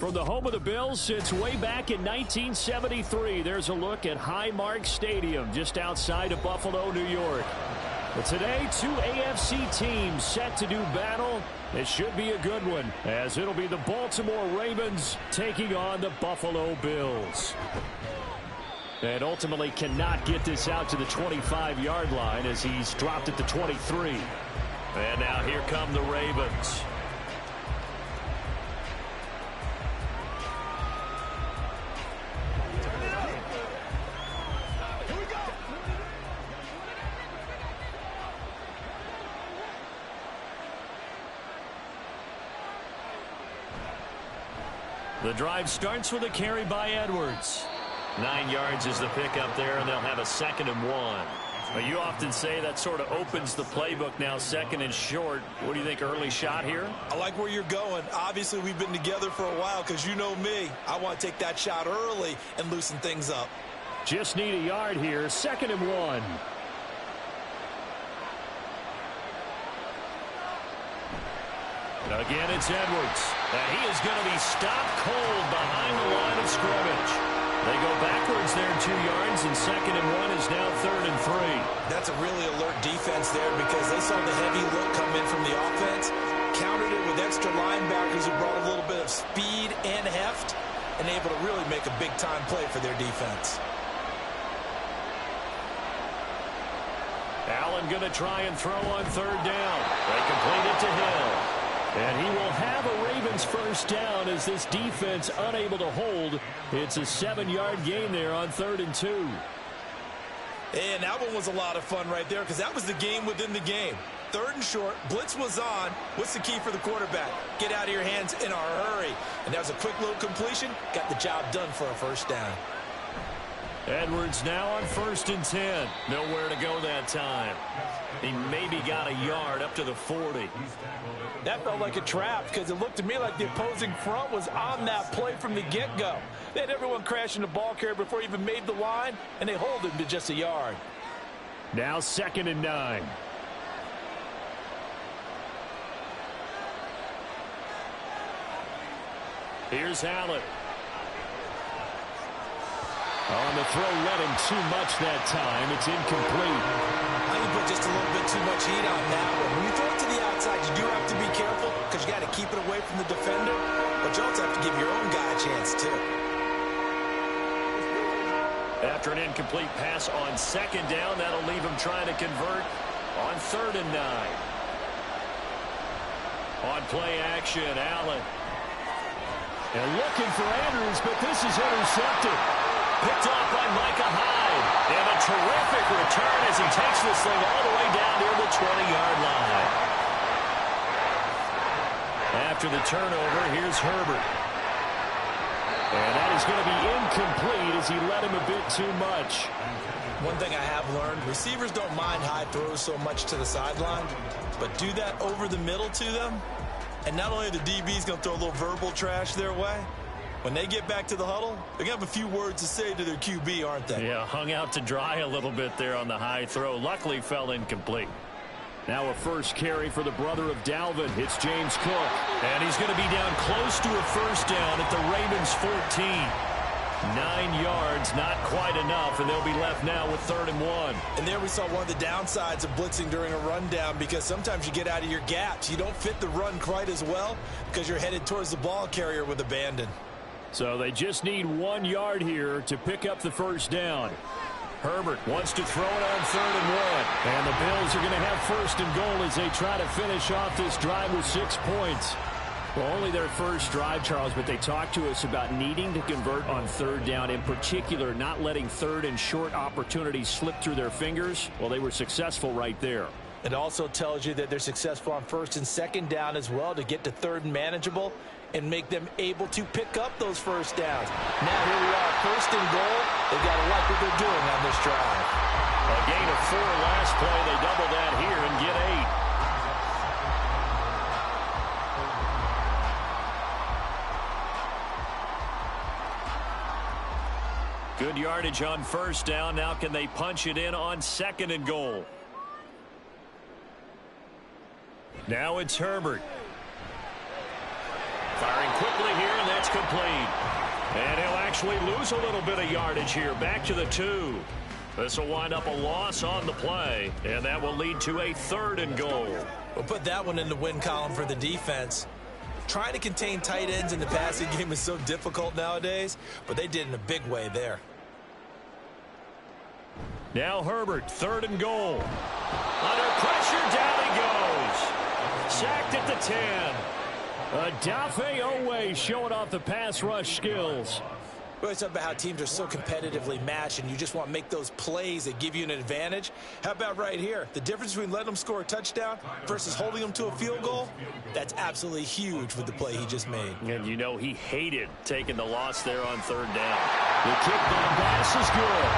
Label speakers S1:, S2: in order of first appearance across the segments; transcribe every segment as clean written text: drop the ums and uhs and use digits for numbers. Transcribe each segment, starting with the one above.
S1: From the home of the Bills since way back in 1973, there's a look at Highmark Stadium just outside of Buffalo, New York. But today, two AFC teams set to do battle. It should be a good one, as it'll be the Baltimore Ravens taking on the Buffalo Bills. And ultimately cannot get this out to the 25-yard line as he's dropped at the 23. And now here come the Ravens. The drive starts with a carry by Edwards. 9 yards is the pickup there, and they'll have a 2nd and 1. Well, you often say that sort of opens the playbook now, 2nd and short. What do you think, early shot here?
S2: I like where you're going. Obviously, we've been together for a while because you know me. I want to take that shot early and loosen things up.
S1: Just need a yard here, 2nd and 1. Again, it's Edwards. And he is going to be stopped cold behind the line of scrimmage. They go backwards there 2 yards, and 2nd and 1 is now 3rd and 3.
S2: That's a really alert defense there because they saw the heavy look come in from the offense, countered it with extra linebackers who brought a little bit of speed and heft, and able to really make a big-time play for their defense.
S1: Allen going to try and throw on 3rd down. They complete it to Hill. And he will have a Ravens 1st down as this defense unable to hold. It's a 7-yard gain there on 3rd and 2.
S2: And that one was a lot of fun right there because that was the game within the game. 3rd and short, blitz was on. What's the key for the quarterback? Get out of your hands in a hurry. And that was a quick little completion. Got the job done for a 1st down.
S1: Edwards now on 1st and 10. Nowhere to go that time. He maybe got a yard up to the 40.
S2: That felt like a trap because it looked to me like the opposing front was on that play from the get-go. They had everyone crashing the ball carrier before he even made the line, and they hold him to just a yard.
S1: Now 2nd and 9. Here's Allen. On the throw, led him too much that time. It's incomplete.
S2: I think put just a little bit too much heat on that one. When you throw it to the outside, you do have to be careful because you got to keep it away from the defender. But you also have to give your own guy a chance, too.
S1: After an incomplete pass on 2nd down, that'll leave him trying to convert on 3rd and 9. On play action, Allen. And looking for Andrews, but this is intercepted. Picked off by Micah Hyde. And a terrific return as he takes this thing all the way down near the 20-yard line. After the turnover, here's Herbert. And that is going to be incomplete as he led him a bit too much.
S2: One thing I have learned, receivers don't mind high throws so much to the sideline, but do that over the middle to them. And not only are the DBs going to throw a little verbal trash their way, when they get back to the huddle, they're going to have a few words to say to their QB, aren't they?
S1: Yeah, hung out to dry a little bit there on the high throw. Luckily, fell incomplete. Now a first carry for the brother of Dalvin. It's James Cook. And he's going to be down close to a 1st down at the Ravens 14. 9 yards, not quite enough, and they'll be left now with 3rd and 1.
S2: And there we saw one of the downsides of blitzing during a rundown because sometimes you get out of your gaps. You don't fit the run quite as well because you're headed towards the ball carrier with abandon.
S1: So they just need 1 yard here to pick up the 1st down. Herbert wants to throw it on 3rd and 1. And the Bills are going to have 1st and goal as they try to finish off this drive with 6 points. Well, only their first drive, Charles, but they talked to us about needing to convert on 3rd down, in particular not letting 3rd and short opportunities slip through their fingers. Well, they were successful right there.
S2: It also tells you that they're successful on 1st and 2nd down as well to get to 3rd and manageable and make them able to pick up those 1st downs. Now here we are, 1st and goal. They've got to like what they're doing on this drive.
S1: A gain of 4 last play. They double that here and get 8. Good yardage on 1st down. Now can they punch it in on 2nd and goal? Now it's Herbert. Firing quickly here, and that's complete. And he'll actually lose a little bit of yardage here. Back to the 2. This will wind up a loss on the play, and that will lead to a 3rd and goal.
S2: We'll put that one in the win column for the defense. Trying to contain tight ends in the passing game is so difficult nowadays, but they did in a big way there.
S1: Now Herbert, 3rd and goal. Under pressure, down he goes. Sacked at the 10. Odafe Oweh showing off the pass rush skills.
S2: We always talk about how teams are so competitively matched and you just want to make those plays that give you an advantage. How about right here? The difference between letting them score a touchdown versus holding them to a field goal, that's absolutely huge with the play he just made.
S1: And you know he hated taking the loss there on 3rd down. The kick by Bass is good.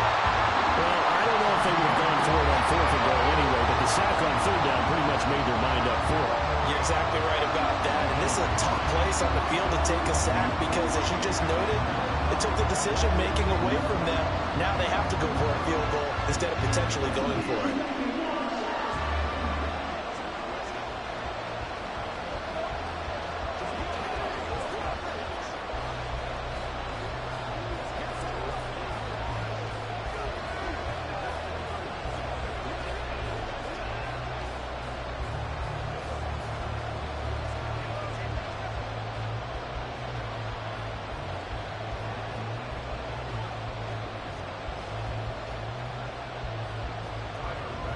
S1: Well, I don't know if they would have gone for it on 4th and goal anyway, but the sack on 3rd down pretty much made their mind up for it.
S2: You're exactly right about that. And this is a tough place on the field to take a sack because, as you just noted, it took the decision-making away from them. Now they have to go for a field goal instead of potentially going for it.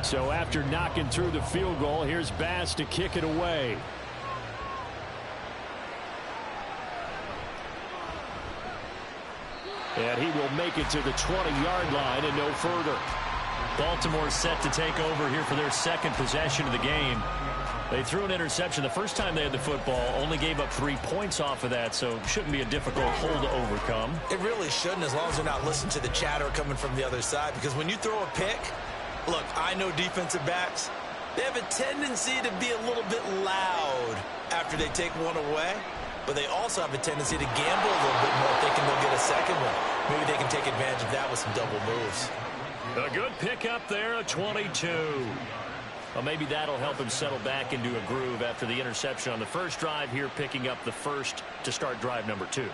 S1: So after knocking through the field goal, here's Bass to kick it away. And he will make it to the 20-yard line and no further. Baltimore set to take over here for their 2nd possession of the game. They threw an interception the first time they had the football, only gave up 3 points off of that, so it shouldn't be a difficult hole to overcome.
S2: It really shouldn't, as long as they're not listening to the chatter coming from the other side, because when you throw a pick, look, I know defensive backs, they have a tendency to be a little bit loud after they take one away, but they also have a tendency to gamble a little bit more thinking they'll get a second one. Maybe they can take advantage of that with some double moves.
S1: A good pickup there, a 22. Well, maybe that'll help him settle back into a groove after the interception on the first drive here, picking up the first to start drive number 2.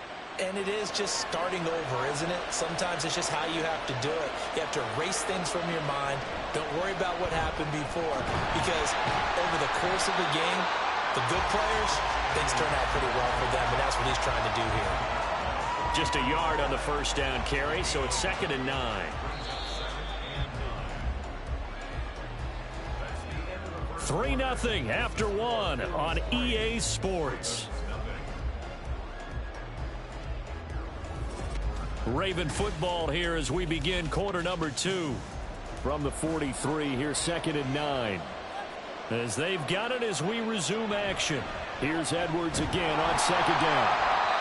S2: And it is just starting over, isn't it? Sometimes it's just how you have to do it. You have to erase things from your mind. Don't worry about what happened before, because over the course of the game, the good players, things turn out pretty well for them, and that's what he's trying to do here.
S1: Just a yard on the first down carry, so it's 2nd and 9. 3-0 after 1 on EA Sports. Raven football here as we begin quarter number 2. From the 43, here's 2nd and 9. As they've got it as we resume action. Here's Edwards again on 2nd down.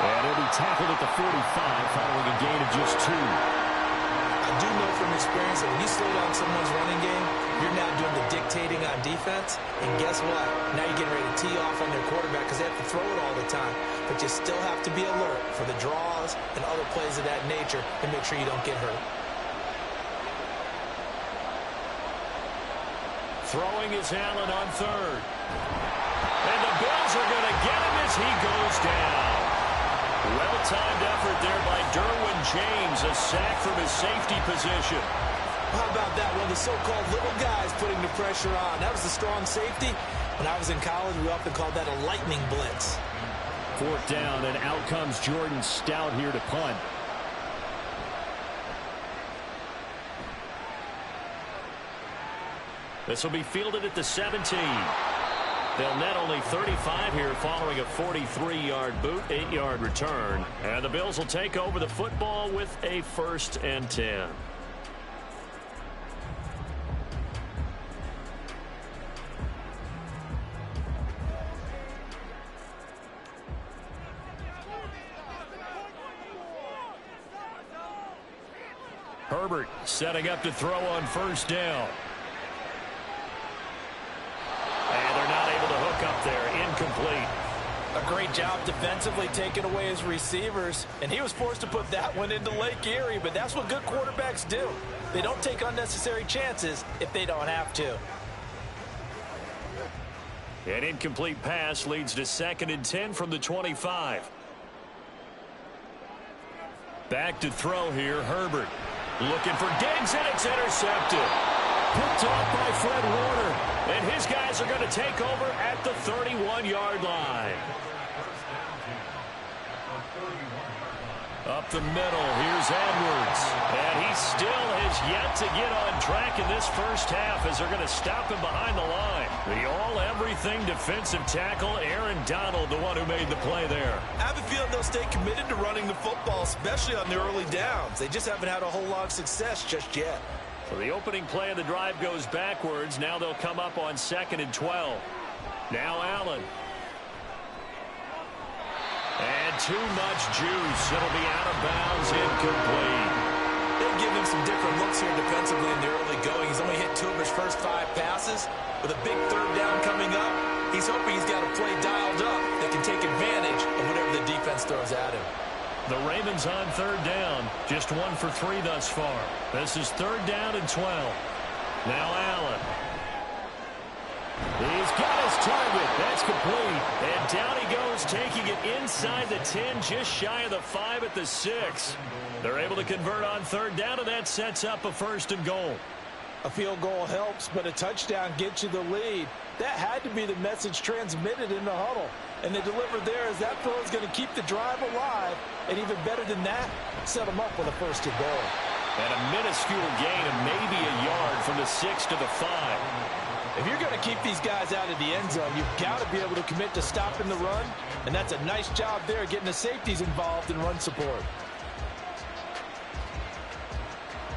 S1: And he'll be tackled at the 45 following a gain of just 2.
S2: I do know from experience that when you slow down someone's running game, you're now doing the dictating on defense. And guess what? Now you're getting ready to tee off on their quarterback because they have to throw it all the time. But you still have to be alert for the draws and other plays of that nature and make sure you don't get hurt.
S1: Throwing is Allen on 3rd. And the Bills are going to get him as he goes down. Well-timed effort there by Derwin James, a sack from his safety position.
S2: How about that? One of the so-called little guys putting the pressure on. That was the strong safety. When I was in college, we often called that a lightning blitz.
S1: 4th down, and out comes Jordan Stout here to punt. This will be fielded at the 17. They'll net only 35 here following a 43-yard boot, 8-yard return. And the Bills will take over the football with a 1st and 10. Herbert setting up to throw on 1st down. And they're not able to hook up there. Incomplete.
S2: A great job defensively taking away his receivers. And he was forced to put that one into Lake Erie. But that's what good quarterbacks do. They don't take unnecessary chances if they don't have to.
S1: An incomplete pass leads to 2nd and 10 from the 25. Back to throw here, Herbert. Looking for Diggs, and it's intercepted. Picked off by Fred Warner. And his guys are going to take over at the 31-yard line. Up the middle, here's Edwards. And he still has yet to get on track in this first half as they're going to stop him behind the line. The all-everything defensive tackle, Aaron Donald, the one who made the play there.
S2: I have a feeling they'll stay committed to running the football, especially on the early downs. They just haven't had a whole lot of success just yet.
S1: So the opening play of the drive goes backwards. Now they'll come up on 2nd and 12. Now Allen. And too much juice. It'll be out of bounds, incomplete.
S2: They've given him some different looks here defensively in the early going. He's only hit 2 of his first 5 passes. With a big 3rd down coming up, he's hoping he's got a play dialed up that can take advantage of whatever the defense throws at him.
S1: The Ravens on 3rd down. Just 1 for 3 thus far. This is 3rd down and 12. Now Allen. He's got his target. That's complete. And down he goes, taking it inside the 10, just shy of the 5 at the 6. They're able to convert on 3rd down, and that sets up a 1st and goal.
S3: A field goal helps, but a touchdown gets you the lead. That had to be the message transmitted in the huddle. And they delivered there as that throw is going to keep the drive alive. And even better than that, set them up with a 1st and goal.
S1: And a minuscule gain of maybe a yard from the 6 to the 5.
S3: If you're going to keep these guys out of the end zone, you've got to be able to commit to stopping the run. And that's a nice job there, getting the safeties involved in run support.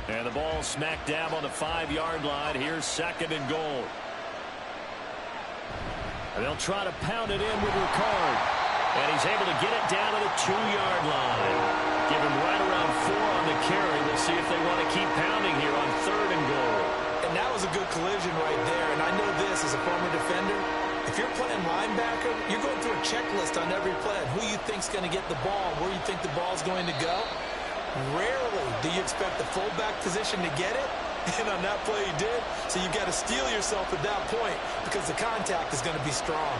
S1: And the ball smack dab on the 5-yard line. Here's 2nd and goal. And they'll try to pound it in with Ricard. And he's able to get it down to the 2-yard line. Give him right around 4 on the carry. We'll see if they want to keep pounding here on 3rd and goal.
S2: And that was a good collision right there. And I know this as a former defender. If you're playing linebacker, you're going through a checklist on every play on who you think's going to get the ball, where you think the ball's going to go. Rarely do you expect the fullback position to get it. And on that play he did. So you've got to steel yourself at that point because the contact is going to be strong.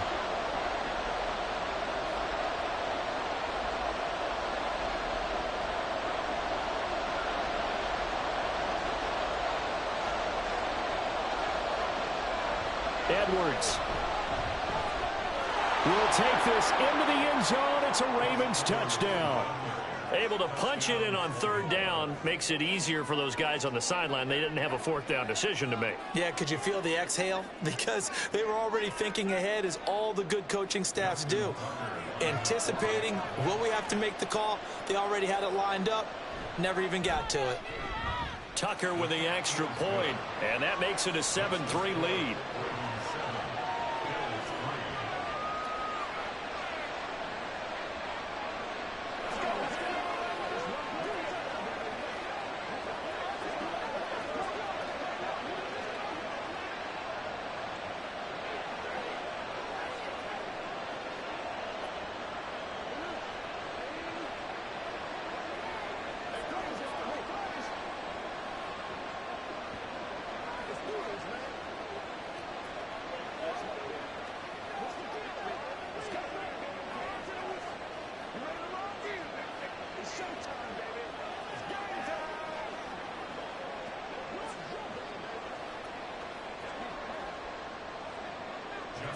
S1: Edwards will take this into the end zone. It's a Ravens touchdown. Able to punch it in on 3rd down makes it easier for those guys on the sideline. They didn't have a 4th down decision to make.
S2: Yeah, could you feel the exhale? Because they were already thinking ahead, as all the good coaching staffs do. Anticipating, will we have to make the call? They already had it lined up. Never even got to it.
S1: Tucker with the extra point, and that makes it a 7-3 lead.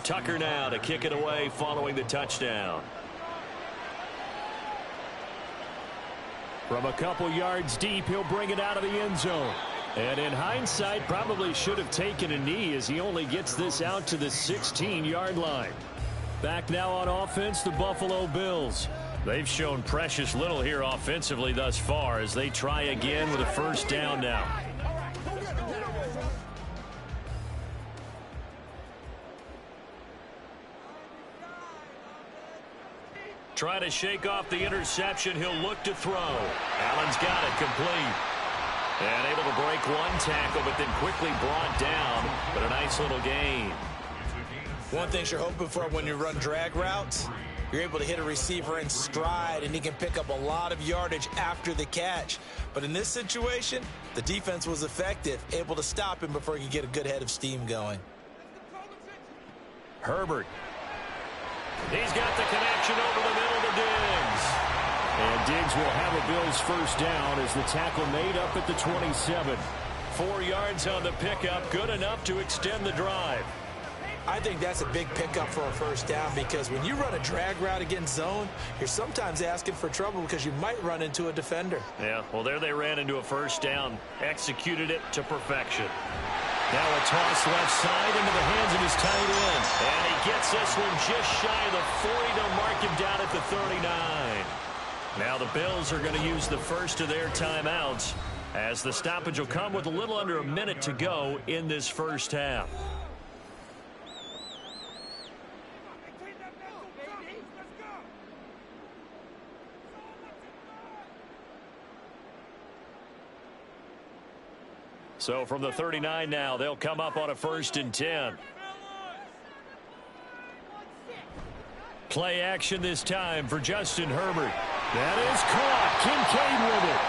S1: Tucker now to kick it away following the touchdown. From a couple yards deep, he'll bring it out of the end zone. And in hindsight, probably should have taken a knee as he only gets this out to the 16-yard line. Back now on offense, the Buffalo Bills. They've shown precious little here offensively thus far as they try again with a 1st down now. Trying to shake off the interception. He'll look to throw. Allen's got it complete. And able to break 1 tackle, but then quickly brought down. But a nice little gain.
S2: One thing you're hoping for when you run drag routes, you're able to hit a receiver in stride, and he can pick up a lot of yardage after the catch. But in this situation, the defense was effective, able to stop him before he could get a good head of steam going.
S1: Herbert. He's got the connection over the middle to Diggs. And Diggs will have a Bills first down as the tackle made up at the 27. 4 yards on the pickup, good enough to extend the drive.
S3: I think that's a big pickup for a first down because when you run a drag route against zone, you're sometimes asking for trouble because you might run into a defender.
S1: Yeah, well, there they ran into a first down, executed it to perfection. Now a toss left side into the hands of his tight end. And he gets this one just shy of the 40. They'll mark him down at the 39. Now the Bills are going to use the first of their timeouts as the stoppage will come with a little under a minute to go in this first half. So from the 39 now, they'll come up on a 1st and 10. Play action this time for Justin Herbert. That is caught. Kincaid with it.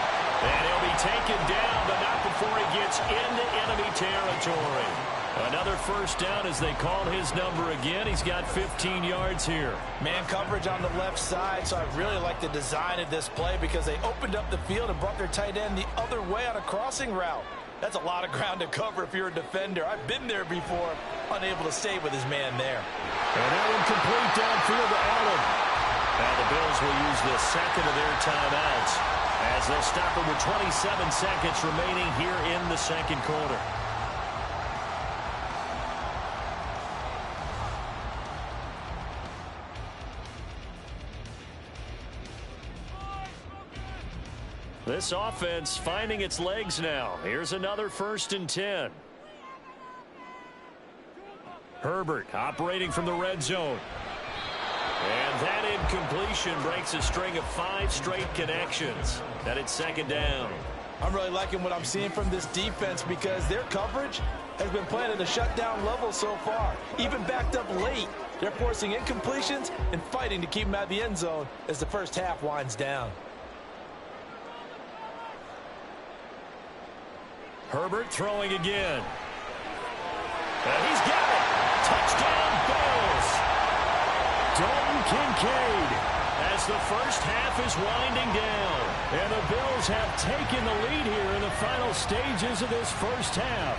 S1: And he'll be taken down, but not before he gets into enemy territory. Another first down as they call his number again. He's got 15 yards here.
S3: Man coverage on the left side, so I really like the design of this play because they opened up the field and brought their tight end the other way on a crossing route. That's a lot of ground to cover if you're a defender. I've been there before, unable to stay with his man there.
S1: And that one complete downfield to Allen. Now the Bills will use the second of their timeouts as they'll stop it with 27 seconds remaining here in the second quarter. This offense finding its legs now. Here's another 1st and 10. Herbert operating from the red zone. And that incompletion breaks a string of 5 straight connections. And it's 2nd down.
S3: I'm really liking what I'm seeing from this defense because their coverage has been playing at a shutdown level so far. Even backed up late, they're forcing incompletions and fighting to keep them out of the end zone as the first half winds down.
S1: Herbert throwing again. And he's got it. Touchdown, Bills. Dalton Kincaid as the first half is winding down. And the Bills have taken the lead here in the final stages of this first half.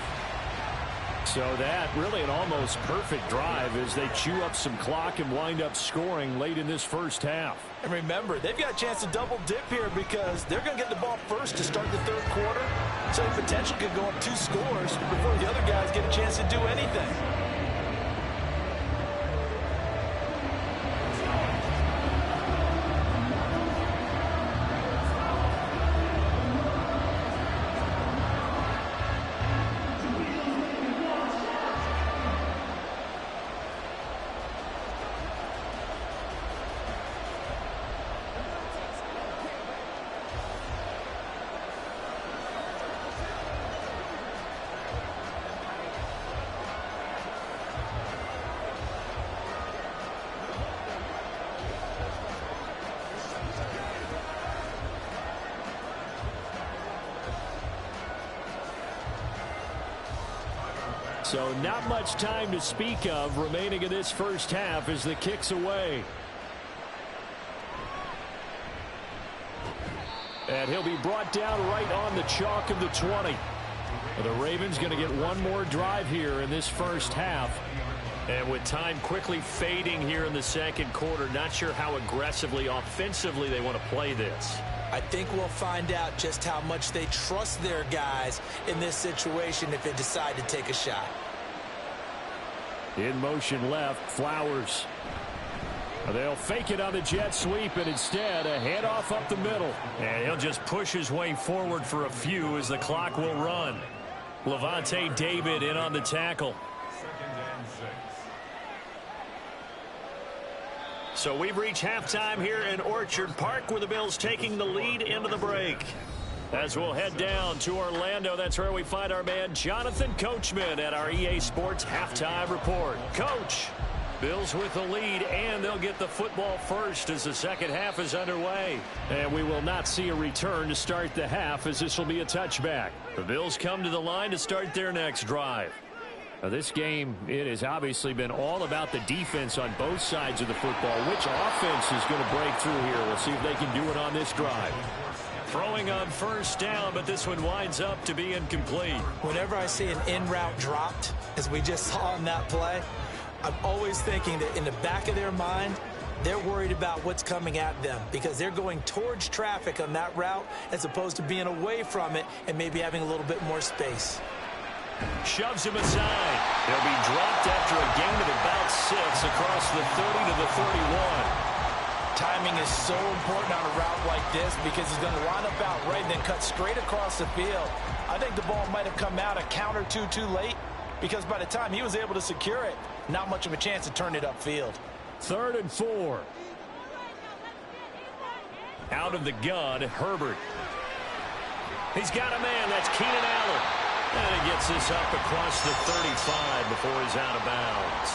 S1: So that really an almost perfect drive as they chew up some clock and wind up scoring late in this first half.
S3: And remember, they've got a chance to double dip here because they're going to get the ball first to start the third quarter. So the potential could go up 2 scores before the other guys get a chance to do anything.
S1: So not much time to speak of remaining in this first half as the kick's away. And he'll be brought down right on the chalk of the 20. The Ravens going to get one more drive here in this first half. And with time quickly fading here in the second quarter, not sure how aggressively, offensively they want to play this.
S3: I think we'll find out just how much they trust their guys in this situation if they decide to take a shot.
S1: In motion left, Flowers. They'll fake it on the jet sweep, and instead a handoff up the middle. And he'll just push his way forward for a few as the clock will run. Lavonte David in on the tackle. So we've reached halftime here in Orchard Park with the Bills taking the lead into the break. As we'll head down to Orlando, that's where we find our man Jonathan Coachman at our EA Sports Halftime Report. Coach, Bills with the lead, and they'll get the football first as the second half is underway. And we will not see a return to start the half as this will be a touchback. The Bills come to the line to start their next drive. This game, it has obviously been all about the defense on both sides of the football. Which offense is going to break through here? We'll see if they can do it on this drive. Throwing on first down, but this one winds up to be incomplete.
S3: Whenever I see an in-route dropped, as we just saw in that play, I'm always thinking that in the back of their mind, they're worried about what's coming at them because they're going towards traffic on that route as opposed to being away from it and maybe having a little bit more space.
S1: Shoves him aside. He'll be dropped after a gain of about 6 across the 30 to the 31.
S3: Timing is so important on a route like this because he's going to line up out right and then cut straight across the field. I think the ball might have come out a count or two too late because by the time he was able to secure it, not much of a chance to turn it upfield.
S1: 3rd and 4. Out of the gun, Herbert. He's got a man. That's Keenan Allen. And he gets this up across the 35 before he's out of bounds.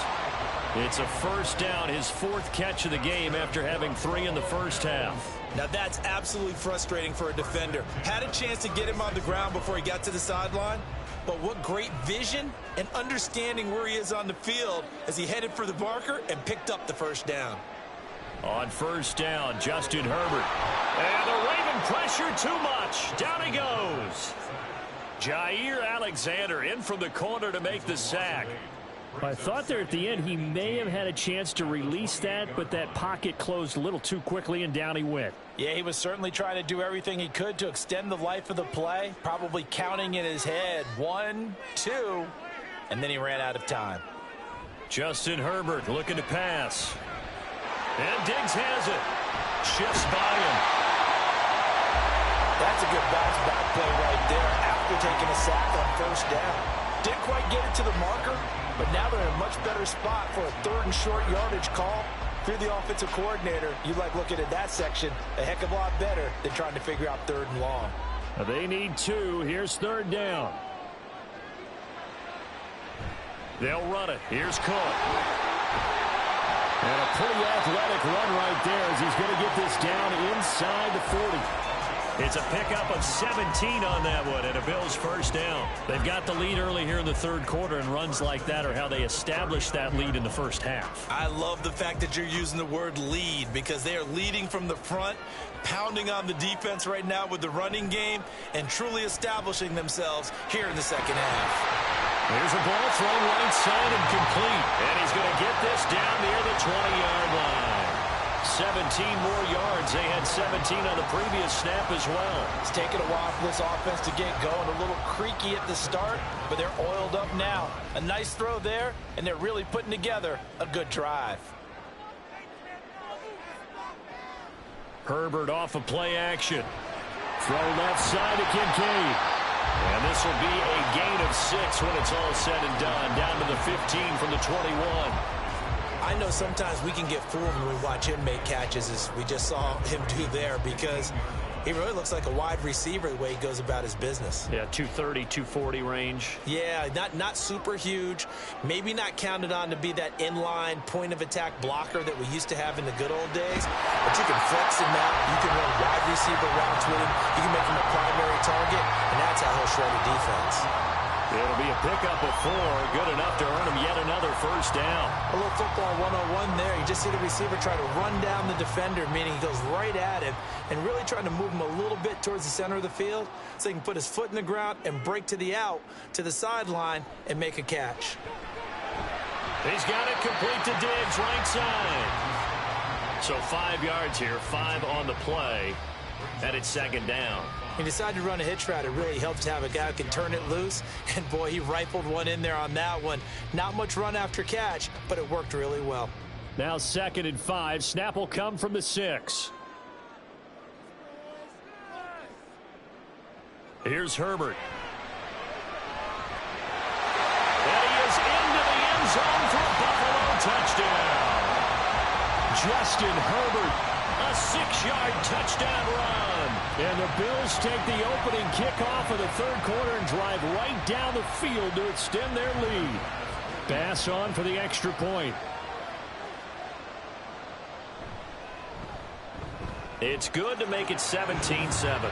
S1: It's a first down, his 4th catch of the game after having 3 in the first half.
S2: Now that's absolutely frustrating for a defender. Had a chance to get him on the ground before he got to the sideline, but what great vision and understanding where he is on the field as he headed for the marker and picked up the first down.
S1: On first down, Justin Herbert. And the Raven pressure too much. Down he goes. Jair Alexander in from the corner to make the sack. I thought there at the end he may have had a chance to release that, but that pocket closed a little too quickly and down he went.
S3: Yeah, he was certainly trying to do everything he could to extend the life of the play, probably counting in his head 1, 2, and then he ran out of time.
S1: Justin Herbert looking to pass. And Diggs has it. Shifts by him.
S3: That's a good bounce back play right there after taking a sack on first down. Didn't quite get it to the marker, but now they're in a much better spot for a 3rd and short yardage call. If you're the offensive coordinator, you like looking at that section a heck of a lot better than trying to figure out 3rd and long.
S1: They need 2. Here's 3rd down. They'll run it. Here's Cook. And a pretty athletic run right there as he's going to get this down inside the 40. It's a pickup of 17 on that one and a Bills first down. They've got the lead early here in the 3rd quarter, and runs like that are how they establish that lead in the first half.
S2: I love the fact that you're using the word lead because they are leading from the front, pounding on the defense right now with the running game, and truly establishing themselves here in the second half.
S1: Here's a ball thrown right side and complete. And he's going to get this down near the 20-yard line. 17 more yards. They had 17 on the previous snap as well.
S3: It's taken a while for this offense to get going. A little creaky at the start, but they're oiled up now. A nice throw there, and they're really putting together a good drive.
S1: Herbert off of play action. Throw left side to Kincaid. And this will be a gain of 6 when it's all said and done. Down to the 15 from the 21.
S2: I know sometimes we can get fooled when we watch him make catches, as we just saw him do there, because he really looks like a wide receiver the way he goes about his business.
S1: Yeah, 230, 240 range.
S2: Yeah, not super huge. Maybe not counted on to be that inline point-of-attack blocker that we used to have in the good old days. But you can flex him out. You can run wide receiver routes with him. You can make him a primary target, and that's how he'll shred a defense.
S1: It'll be a pickup of 4. Good enough to earn him yet another first down.
S3: A little football 101 there. You just see the receiver try to run down the defender, meaning he goes right at him and really trying to move him a little bit towards the center of the field so he can put his foot in the ground and break to the out, to the sideline, and make a catch.
S1: He's got it complete to Diggs, right side. So 5 yards here, 5 on the play, and it's second down.
S3: He decided to run a hitch route. It really helps to have a guy who can turn it loose. And, boy, he rifled one in there on that one. Not much run after catch, but it worked really well.
S1: Now 2nd and 5. Snap will come from the 6. Here's Herbert. And he is into the end zone for a Buffalo touchdown. Justin Herbert. A 6-yard touchdown run. And the Bills take the opening kickoff of the 3rd quarter and drive right down the field to extend their lead. Bass on for the extra point. It's good to make it 17-7.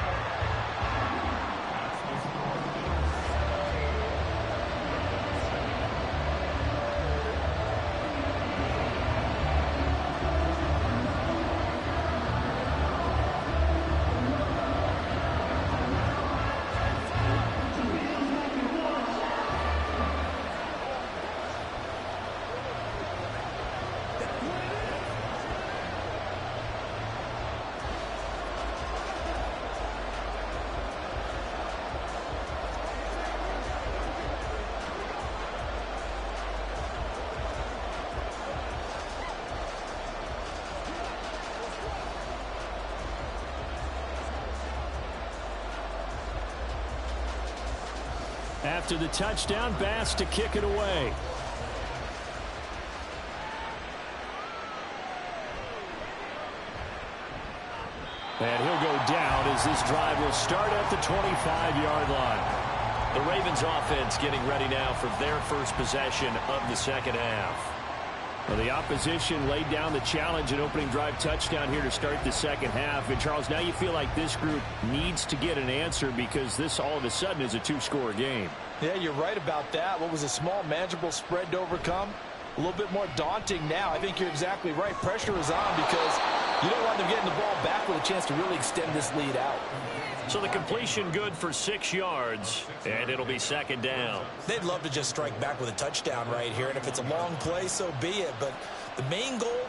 S1: After the touchdown, Bass to kick it away. And he'll go down as this drive will start at the 25-yard line. The Ravens offense getting ready now for their first possession of the second half. Well, the opposition laid down the challenge and opening drive touchdown here to start the second half. And, Charles, now you feel like this group needs to get an answer because this all of a sudden is a two-score game.
S3: Yeah, you're right about that. What was a small, manageable spread to overcome? A little bit more daunting now. I think you're exactly right. Pressure is on because you don't want them getting the ball back with a chance to really extend this lead out.
S1: So the completion good for 6 yards, and it'll be second down.
S2: They'd love to just strike back with a touchdown right here, and if it's a long play, so be it. But the main goal,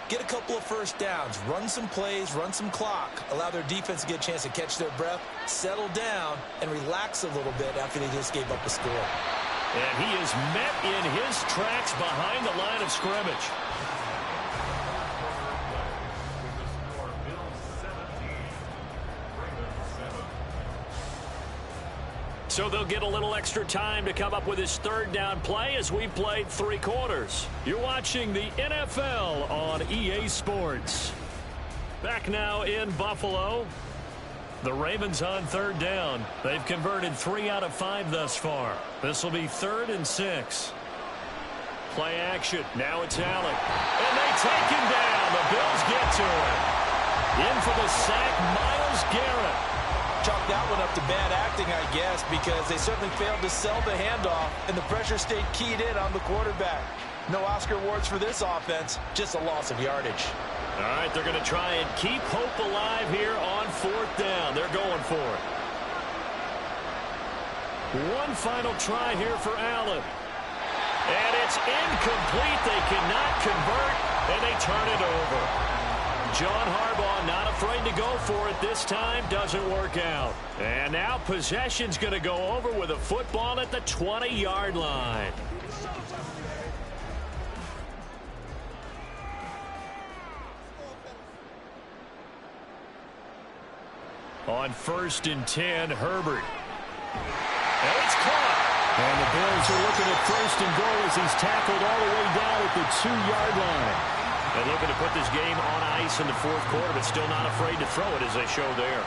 S2: get a couple of first downs, run some plays, run some clock, allow their defense to get a chance to catch their breath, settle down, and relax a little bit after they just gave up a score.
S1: And he is met in his tracks behind the line of scrimmage. So they'll get a little extra time to come up with his third down play as we played 3 quarters. You're watching the NFL on EA Sports. Back now in Buffalo. The Ravens on third down. They've converted 3 out of 5 thus far. This will be 3rd and 6. Play action. Now it's Allen. And they take him down. The Bills get to him. In for the sack, Myles Garrett.
S3: Chalk that one up to bad acting, I guess, because they certainly failed to sell the handoff, and the pressure stayed keyed in on the quarterback. No Oscar awards for this offense, just a loss of yardage.
S1: All right, they're going to try and keep hope alive here on 4th down. They're going for it. One final try here for Allen. And it's incomplete. They cannot convert, and they turn it over. John Harbaugh not afraid to go for it this time. Doesn't work out. And now possession's going to go over with a football at the 20-yard line. On 1st and 10, Herbert. And it's caught. And the Bills are looking at 1st and goal as he's tackled all the way down at the 2-yard line. And looking to put this game on ice in the 4th quarter, but still not afraid to throw it as they show there.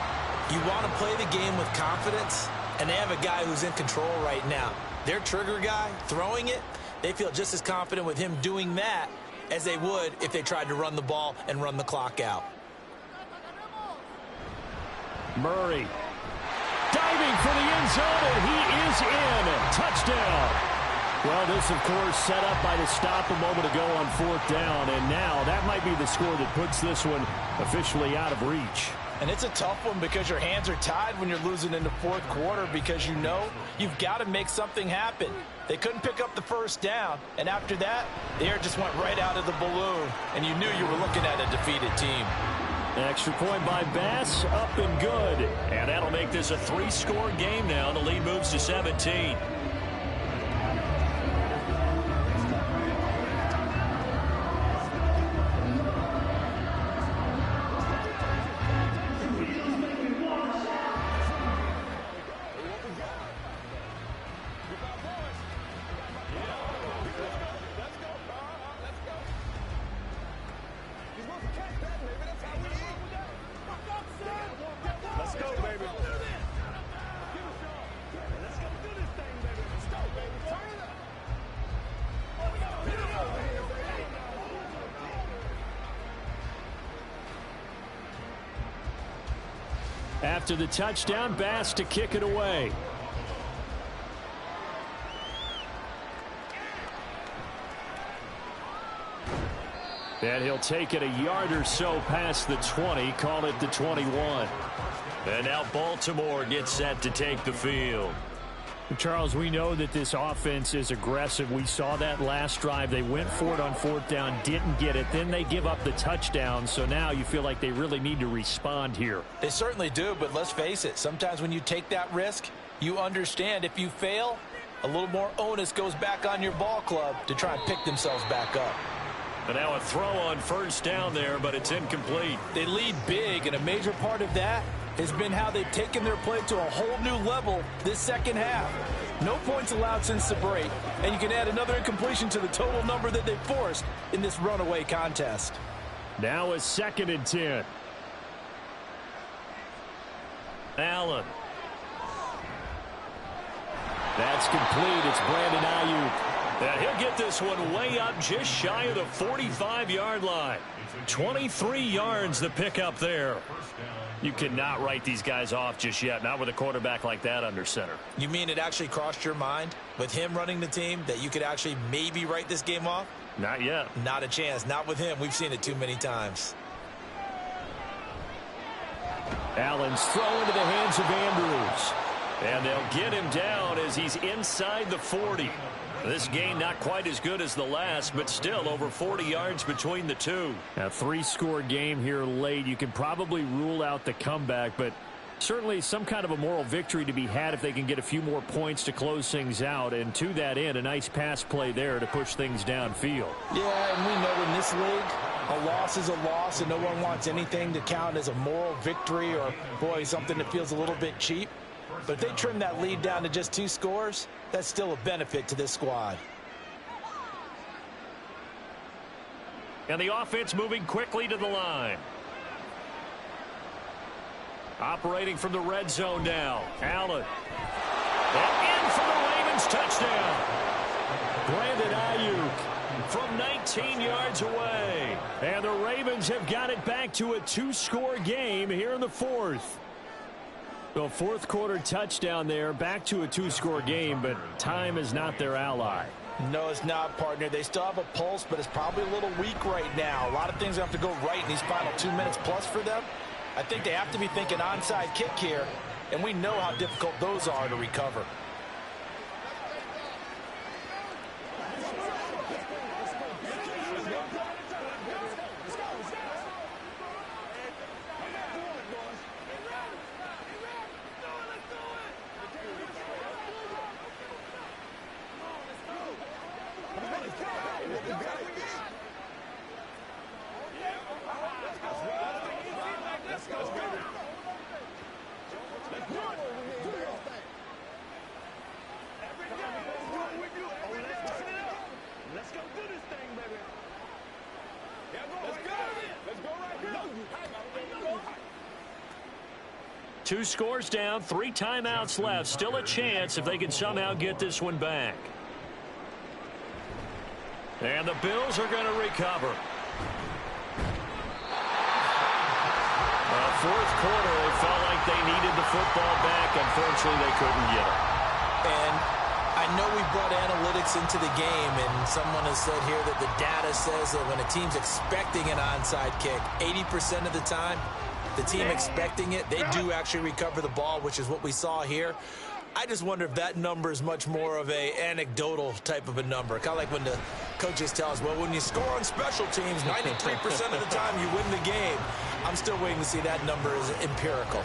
S2: You want to play the game with confidence, and they have a guy who's in control right now. Their trigger guy, throwing it, they feel just as confident with him doing that as they would if they tried to run the ball and run the clock out.
S1: Murray diving for the end zone, and he is in. Touchdown. Well, this, of course, set up by the stop a moment ago on 4th down, and now that might be the score that puts this one officially out of reach.
S3: And it's a tough one because your hands are tied when you're losing in the 4th quarter because you know you've got to make something happen. They couldn't pick up the 1st down, and after that, the air just went right out of the balloon, and you knew you were looking at a defeated team.
S1: An extra point by Bass, up and good. And that'll make this a 3-score game now. The lead moves to 17. After the touchdown, Bass to kick it away. And he'll take it a yard or so past the 20, call it the 21. And now Baltimore gets set to take the field. Charles, we know that this offense is aggressive. We saw that last drive. They went for it on 4th down, didn't get it. Then they give up the touchdown. So now you feel like they really need to respond here.
S3: They certainly do, but let's face it. Sometimes when you take that risk, you understand if you fail, a little more onus goes back on your ball club to try and pick themselves back up.
S1: And now a throw on 1st down there, but it's incomplete.
S3: They lead big, and a major part of that has been how they've taken their play to a whole new level this second half. No points allowed since the break, and you can add another incompletion to the total number that they forced in this runaway contest.
S1: Now a 2nd and 10. Allen. That's complete. It's Brandon Ayuk. And he'll get this one way up just shy of the 45-yard line. 23 yards the pickup there. You cannot write these guys off just yet, not with a quarterback like that under center.
S2: You mean it actually crossed your mind with him running the team that you could actually maybe write this game off?
S1: Not yet.
S2: Not a chance. Not with him. We've seen it too many times.
S1: Allen's throw into the hands of Andrews. And they'll get him down as he's inside the 40. This game not quite as good as the last, but still over 40 yards between the two. A 3-score game here late. You can probably rule out the comeback, but certainly some kind of a moral victory to be had if they can get a few more points to close things out. And to that end, a nice pass play there to push things downfield.
S3: Yeah, and we know in this league, a loss is a loss, and no one wants anything to count as a moral victory or, boy, something that feels a little bit cheap. But if they trim that lead down to just 2 scores, that's still a benefit to this squad.
S1: And the offense moving quickly to the line. Operating from the red zone now. Allen. And in for the Ravens touchdown. Brandon Ayuk from 19 yards away. And the Ravens have got it back to a 2-score game here in the 4th. The 4th quarter touchdown there, back to a 2-score game, but time is not their ally.
S3: No, it's not, partner. They still have a pulse, but it's probably a little weak right now. A lot of things have to go right in these final 2 minutes plus for them. I think they have to be thinking onside kick here, and we know how difficult those are to recover.
S1: Two scores down, 3 timeouts left. Still a chance if they can somehow get this one back. And the Bills are going to recover. 4th quarter, they felt like they needed the football back. Unfortunately, they couldn't get it.
S2: And I know we brought analytics into the game, and someone has said here that the data says that when a team's expecting an onside kick, 80% of the time, the team expecting it, they do actually recover the ball, which is what we saw here. I just wonder if that number is much more of a anecdotal type of a number. Kind of like when the coaches tell us, well, when you score on special teams, 93% of the time you win the game. I'm still waiting to see that number is empirical.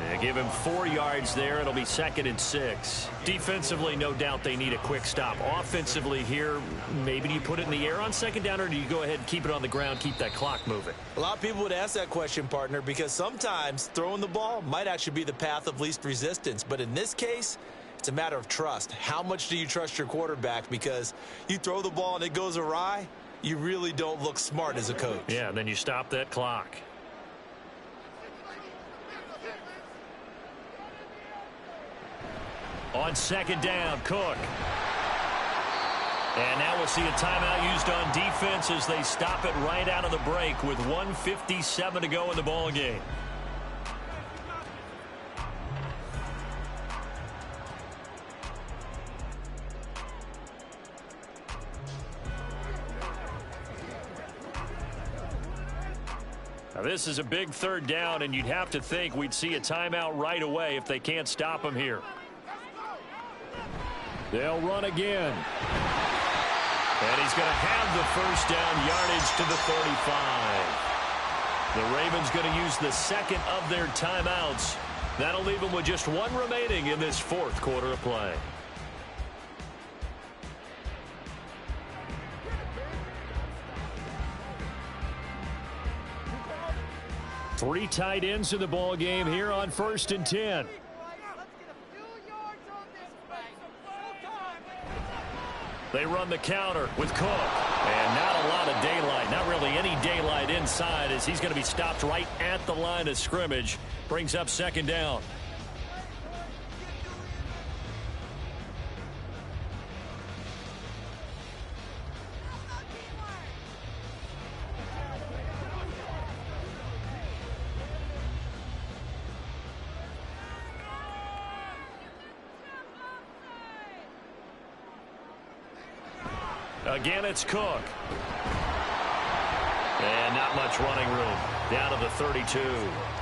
S1: They give him 4 yards there. It'll be 2nd and 6. Defensively, no doubt they need a quick stop. Offensively here, maybe do you put it in the air on 2nd down, or do you go ahead and keep it on the ground, keep that clock moving?
S2: A lot of people would ask that question, partner, because sometimes throwing the ball might actually be the path of least resistance. But in this case, it's a matter of trust. How much do you trust your quarterback? Because you throw the ball and it goes awry, you really don't look smart as a coach.
S1: Yeah, and then you stop that clock. On 2nd down, Cook. And now we'll see a timeout used on defense as they stop it right out of the break with 1:57 to go in the ball game. Now this is a big 3rd down, and you'd have to think we'd see a timeout right away if they can't stop him here. They'll run again. And he's going to have the 1st down, yardage to the 35. The Ravens going to use the 2nd of their timeouts. That'll leave them with just 1 remaining in this 4th quarter of play. Three tight ends in the ball game here on 1st and 10. They run the counter with Cook. And not a lot of daylight, not really any daylight inside, as he's going to be stopped right at the line of scrimmage. Brings up second down. Again, it's Cook. And not much running room. Down to the 32.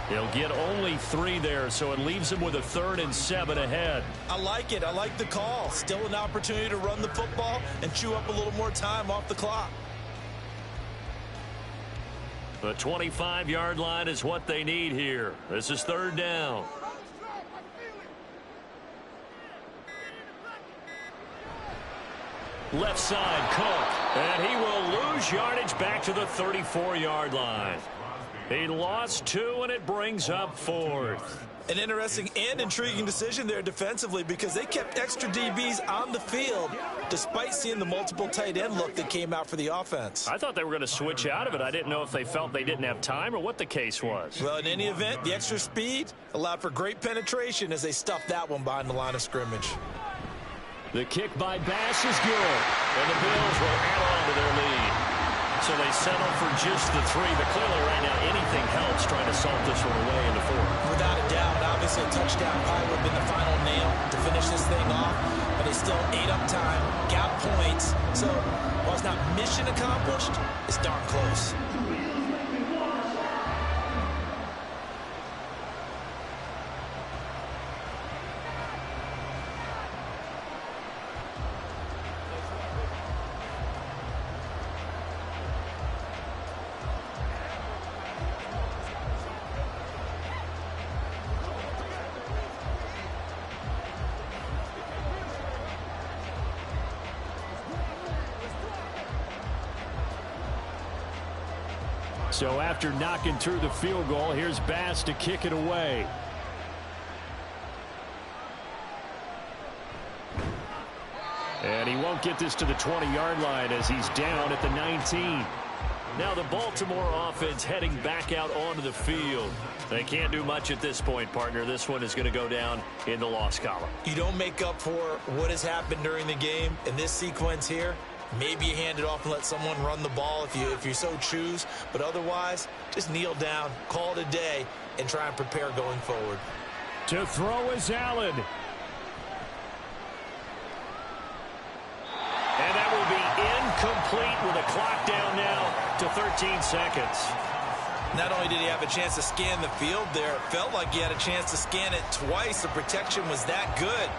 S1: He'll get only 3 there, so it leaves him with a 3rd and 7 ahead.
S2: I like it. I like the call. Still an opportunity to run the football and chew up a little more time off the clock.
S1: The 25-yard line is what they need here. This is 3rd down. Left side, Cook. And he will lose yardage back to the 34-yard line. He lost 2, and it brings up 4th.
S2: An interesting and intriguing decision there defensively, because they kept extra DBs on the field despite seeing the multiple tight end look that came out for the offense.
S1: I thought they were going to switch out of it. I didn't know if they felt they didn't have time or what the case was.
S2: Well, in any event, the extra speed allowed for great penetration as they stuffed that one behind the line of scrimmage.
S1: The kick by Bass is good, and the Bills will add on to their lead. So they settle for just the 3, but clearly right now anything helps trying to salt this one away in the 4th.
S2: Without a doubt, obviously a touchdown probably would have been the final nail to finish this thing off, but they still ate up time, got points, so while it's not mission accomplished, it's darn close.
S1: So after knocking through the field goal, here's Bass to kick it away. And he won't get this to the 20-yard line as he's down at the 19. Now the Baltimore offense heading back out onto the field. They can't do much at this point, partner. This one is going to go down in the loss column.
S2: You don't make up for what has happened during the game in this sequence here. Maybe you hand it off and let someone run the ball if you so choose. But otherwise, just kneel down, call it a day, and try and prepare going forward.
S1: To throw is Allen. And that will be incomplete with a clock down now to 13 seconds.
S2: Not only did he have a chance to scan the field there, it felt like he had a chance to scan it twice. The protection was that good.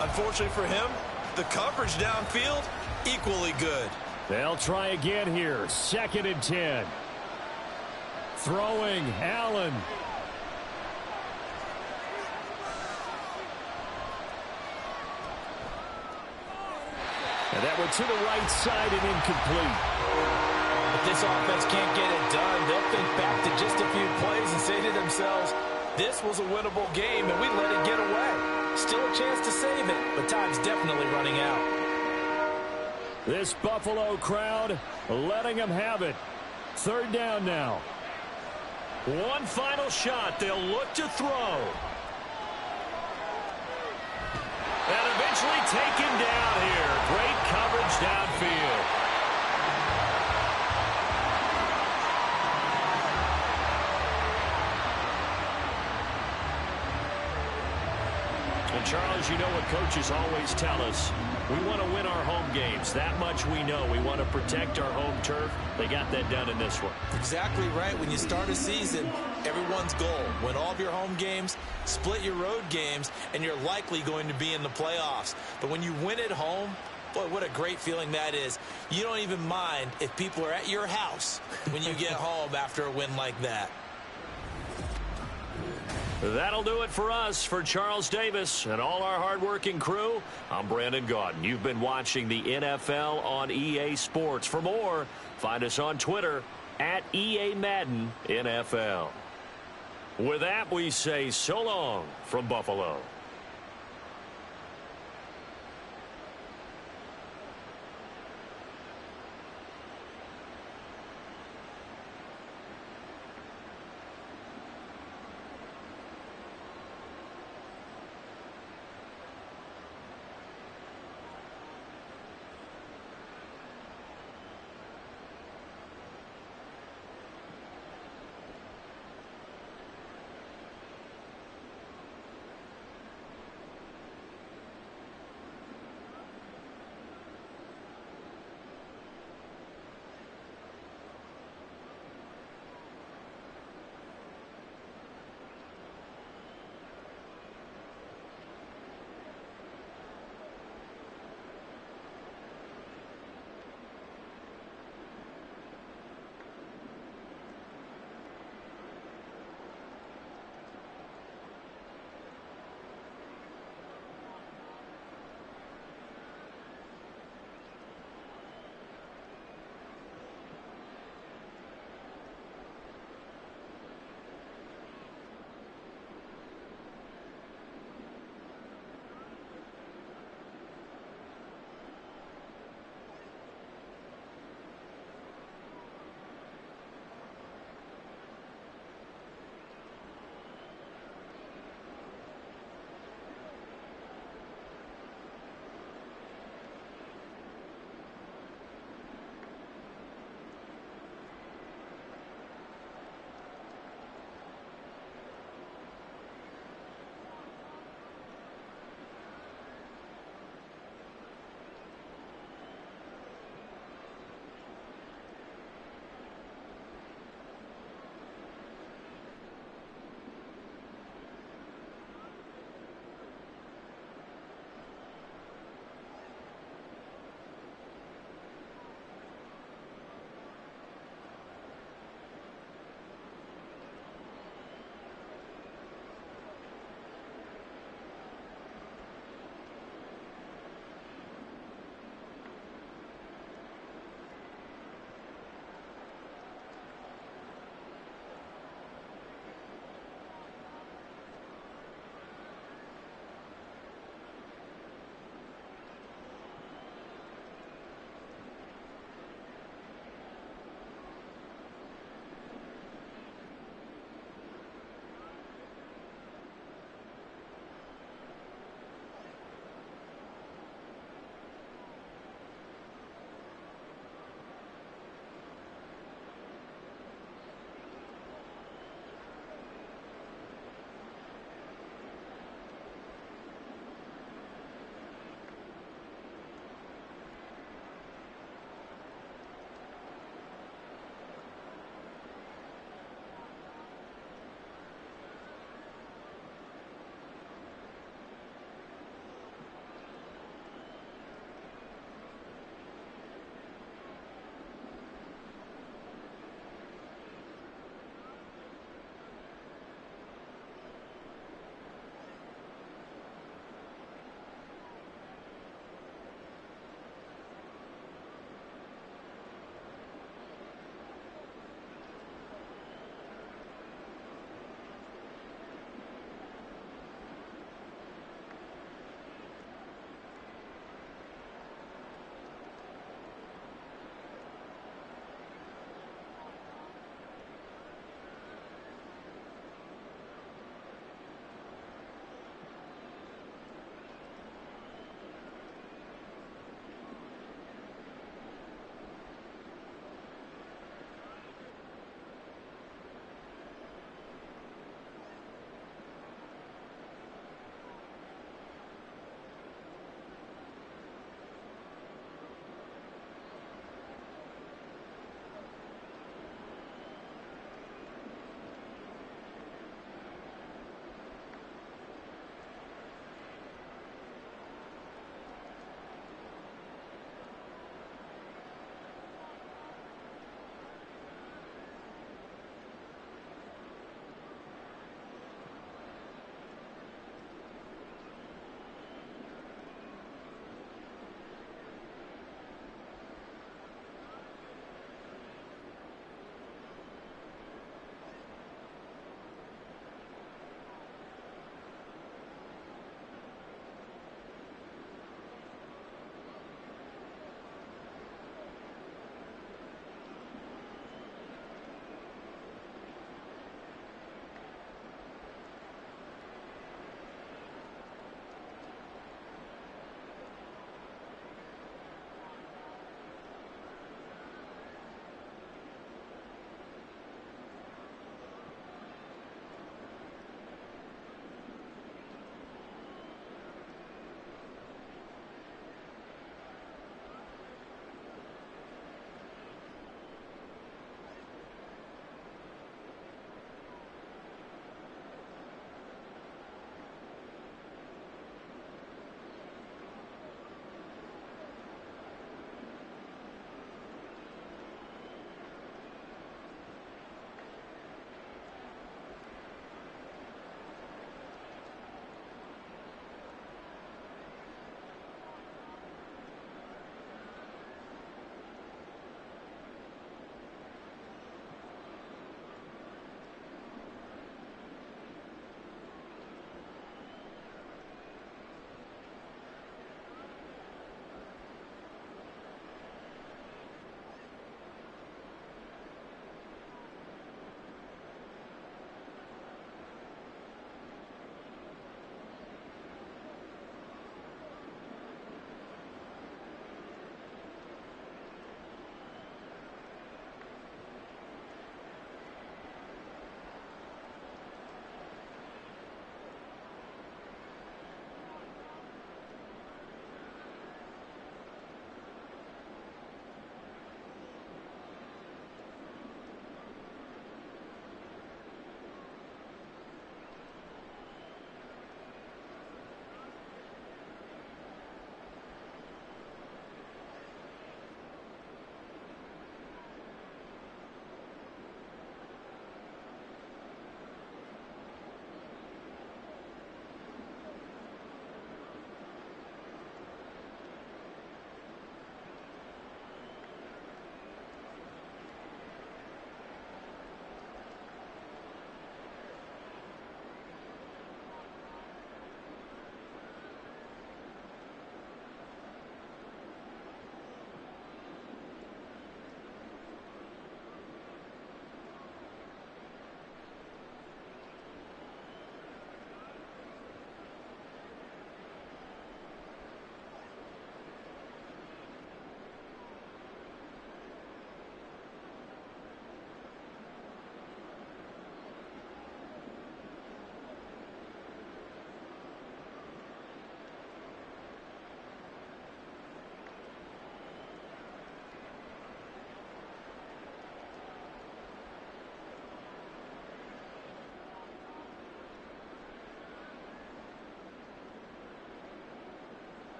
S2: Unfortunately for him, the coverage downfield, equally good.
S1: They'll try again here. 2nd and 10. Throwing, Allen. And that went to the right side and incomplete.
S3: If this offense can't get it done, they'll think back to just a few plays and say to themselves, this was a winnable game and we let it get away. Still a chance to save it, but time's definitely running out.
S1: This Buffalo crowd letting them have it. 3rd down now. One final shot. They'll look to throw. And eventually taken down here. Great coverage downfield. And Charles, you know what coaches always tell us. We want to win our home games. That much we know. We want to protect our home turf. They got that done in this one.
S2: Exactly right. When you start a season, everyone's goal, win all of your home games, split your road games, and you're likely going to be in the playoffs. But when you win at home, boy, what a great feeling that is. You don't even mind if people are at your house when you get home after a win like that.
S1: That'll do it for us. For Charles Davis and all our hardworking crew, I'm Brandon Gaudin. You've been watching the NFL on EA Sports. For more, find us on Twitter at EA Madden NFL. With that, we say so long from Buffalo.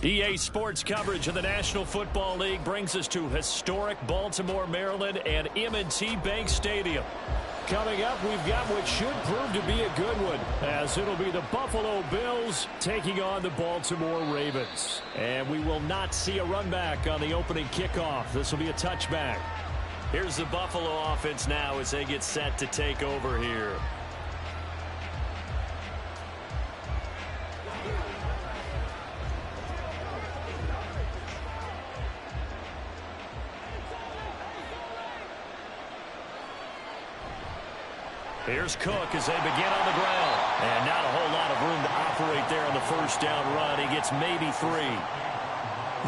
S1: EA Sports coverage of the National Football League brings us to historic Baltimore, Maryland, and M&T Bank Stadium. Coming up, we've got what should prove to be a good one, as it'll be the Buffalo Bills taking on the Baltimore Ravens. And we will not see a run back on the opening kickoff. This will be a touchback.
S4: Here's the Buffalo offense now as they get set to take over here.
S1: Here's Cook as they begin on the ground. And not a whole lot of room to operate there on the first down run. He gets maybe 3.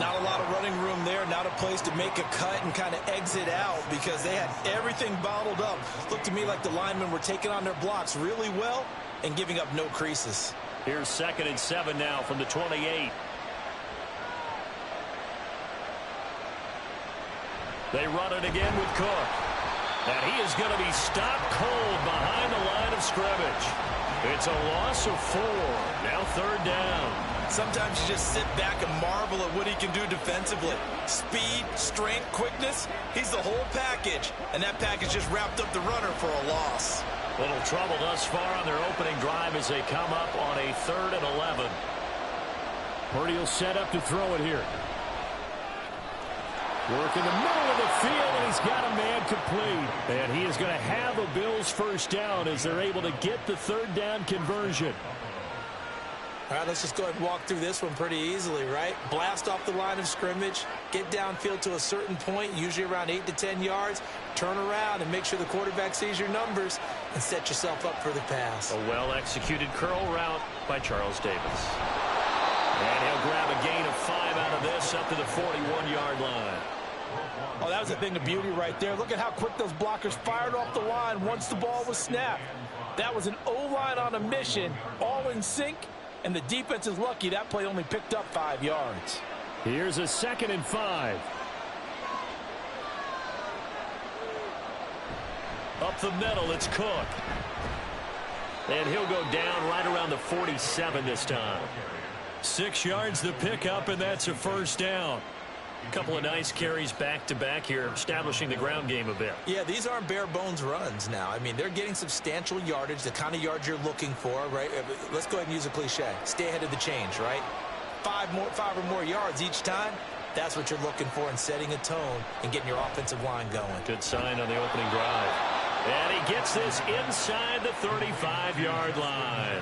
S2: Not a lot of running room there. Not a place to make a cut and kind of exit out because they had everything bottled up. Looked to me like the linemen were taking on their blocks really well and giving up no creases.
S1: Here's 2nd and 7 now from the 28. They run it again with Cook. And he is going to be stopped cold behind the line of scrimmage. It's a loss of 4. Now 3rd down.
S2: Sometimes you just sit back and marvel at what he can do defensively. Speed, strength, quickness. He's the whole package. And that package just wrapped up the runner for a loss.
S1: Little trouble thus far on their opening drive as they come up on a 3rd and 11. Purdy will set up to throw it here. Work in the middle of the field, and he's got a man complete. And he is going to have a Bills first down as they're able to get the 3rd down conversion.
S3: All right, let's just go ahead and walk through this one pretty easily, right? Blast off the line of scrimmage, get downfield to a certain point, usually around 8 to 10 yards, turn around and make sure the quarterback sees your numbers and set yourself up for the pass.
S4: A well-executed curl route by Charles Davis. And he'll grab a gain of 5 out of this up to the 41-yard line.
S3: Oh, that was a thing of beauty right there. Look at how quick those blockers fired off the line once the ball was snapped. That was an O-line on a mission, all in sync. And the defense is lucky that play only picked up 5 yards.
S1: Here's a 2nd and 5.
S4: Up the middle, it's Cook. And he'll go down right around the 47 this time.
S1: 6 yards the pickup, and that's a first down.
S4: A couple of nice carries back-to-back here, establishing the ground game a bit.
S2: Yeah, these aren't bare-bones runs now. I mean, they're getting substantial yardage, the kind of yards you're looking for, right? Let's go ahead and use a cliche. Stay ahead of the change, right? 5 or more yards each time. That's what you're looking for in setting a tone and getting your offensive line going.
S4: Good sign on the opening drive. And he gets this inside the 35-yard line.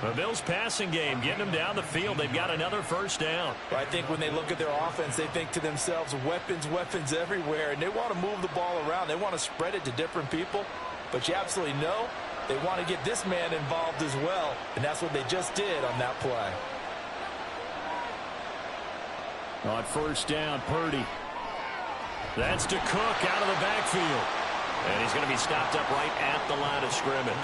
S4: The Bills passing game, getting them down the field. They've got another first down.
S3: I think when they look at their offense, they think to themselves, weapons, weapons everywhere. And they want to move the ball around. They want to spread it to different people. But you absolutely know they want to get this man involved as well. And that's what they just did on that play.
S1: On first down, Purdy. That's to Cook out of the backfield.
S4: And he's going to be stopped up right at the line of scrimmage.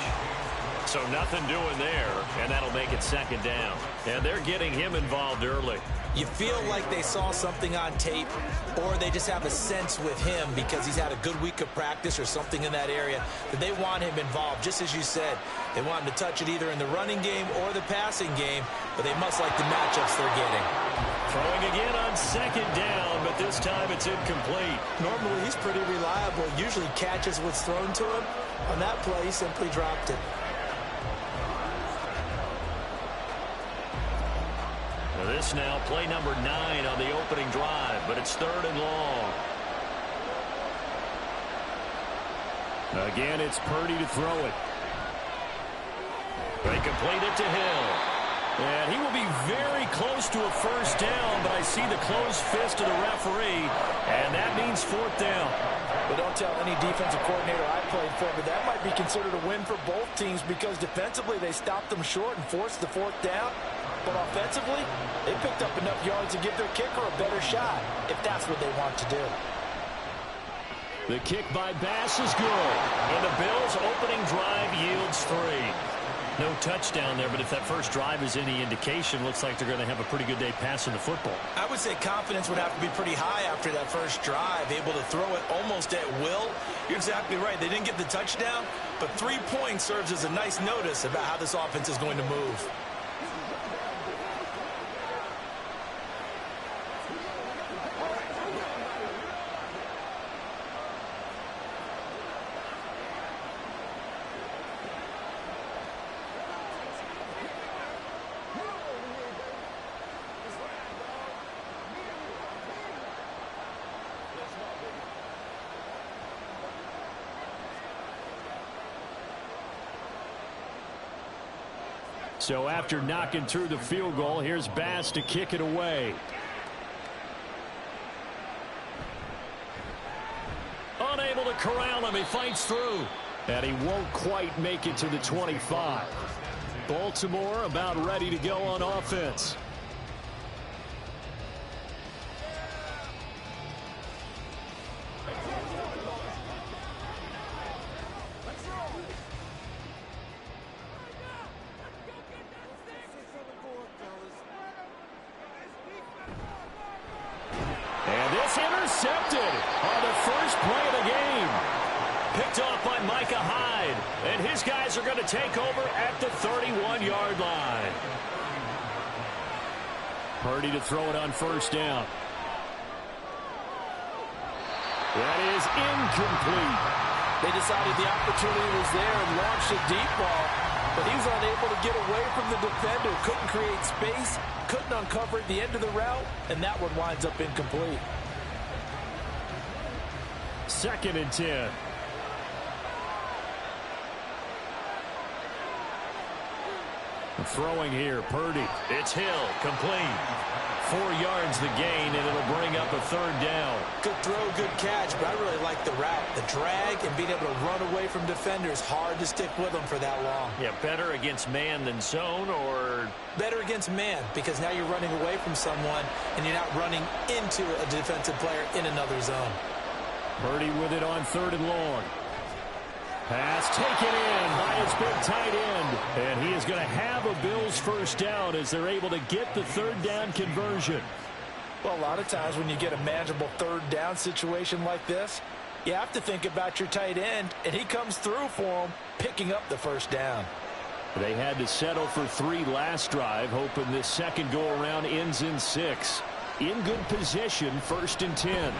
S4: So nothing doing there, and that'll make it 2nd down. And they're getting him involved early.
S2: You feel like they saw something on tape, or they just have a sense with him because he's had a good week of practice or something in that area that they want him involved. Just as you said, they want him to touch it either in the running game or the passing game, but they must like the matchups they're getting.
S4: Throwing again on 2nd down, but this time it's incomplete.
S2: Normally he's pretty reliable, usually catches what's thrown to him. On that play, he simply dropped it.
S4: This now, play number 9 on the opening drive, but it's 3rd and long.
S1: Again, it's Purdy to throw it.
S4: They complete it to Hill.
S1: And he will be very close to a first down, but I see the closed fist of the referee, and that means 4th down.
S3: But don't tell any defensive coordinator I played for, but that might be considered a win for both teams because defensively they stopped them short and forced the 4th down. But offensively, they picked up enough yards to give their kicker a better shot, if that's what they want to do.
S1: The kick by Bass is good.
S4: And the Bills' opening drive yields 3. No touchdown there, but if that first drive is any indication, looks like they're going to have a pretty good day passing the football.
S2: I would say confidence would have to be pretty high after that first drive, able to throw it almost at will. You're exactly right. They didn't get the touchdown, but 3 points serves as a nice notice about how this offense is going to move.
S1: So after knocking through the field goal, here's Bass to kick it away. Unable to corral him. He fights through. And he won't quite make it to the 25. Baltimore about ready to go on offense. Intercepted on the first play of the game. Picked off by Micah Hyde. And his guys are going to take over at the 31-yard line. Purdy to throw it on first down. That is incomplete.
S3: They decided the opportunity was there and launched a deep ball, but he was unable to get away from the defender. Couldn't create space, couldn't uncover at the end of the route, and that one winds up incomplete.
S1: 2nd and 10. Throwing here, Purdy.
S4: It's Hill, complete. 4 yards the gain, and it'll bring up a 3rd down.
S3: Good throw, good catch, but I really like the route. The drag and being able to run away from defenders, hard to stick with them for that long.
S4: Yeah, better against man than zone, or?
S3: Better against man, because now you're running away from someone, and you're not running into a defensive player in another zone.
S1: Purdy with it on 3rd and long. Pass taken in by his big tight end. And he is going to have a Bills first down as they're able to get the 3rd down conversion.
S3: Well, a lot of times when you get a manageable 3rd down situation like this, you have to think about your tight end, and he comes through for him, picking up the 1st down.
S1: They had to settle for 3 last drive, hoping this second go-around ends in 6. In good position, 1st and 10.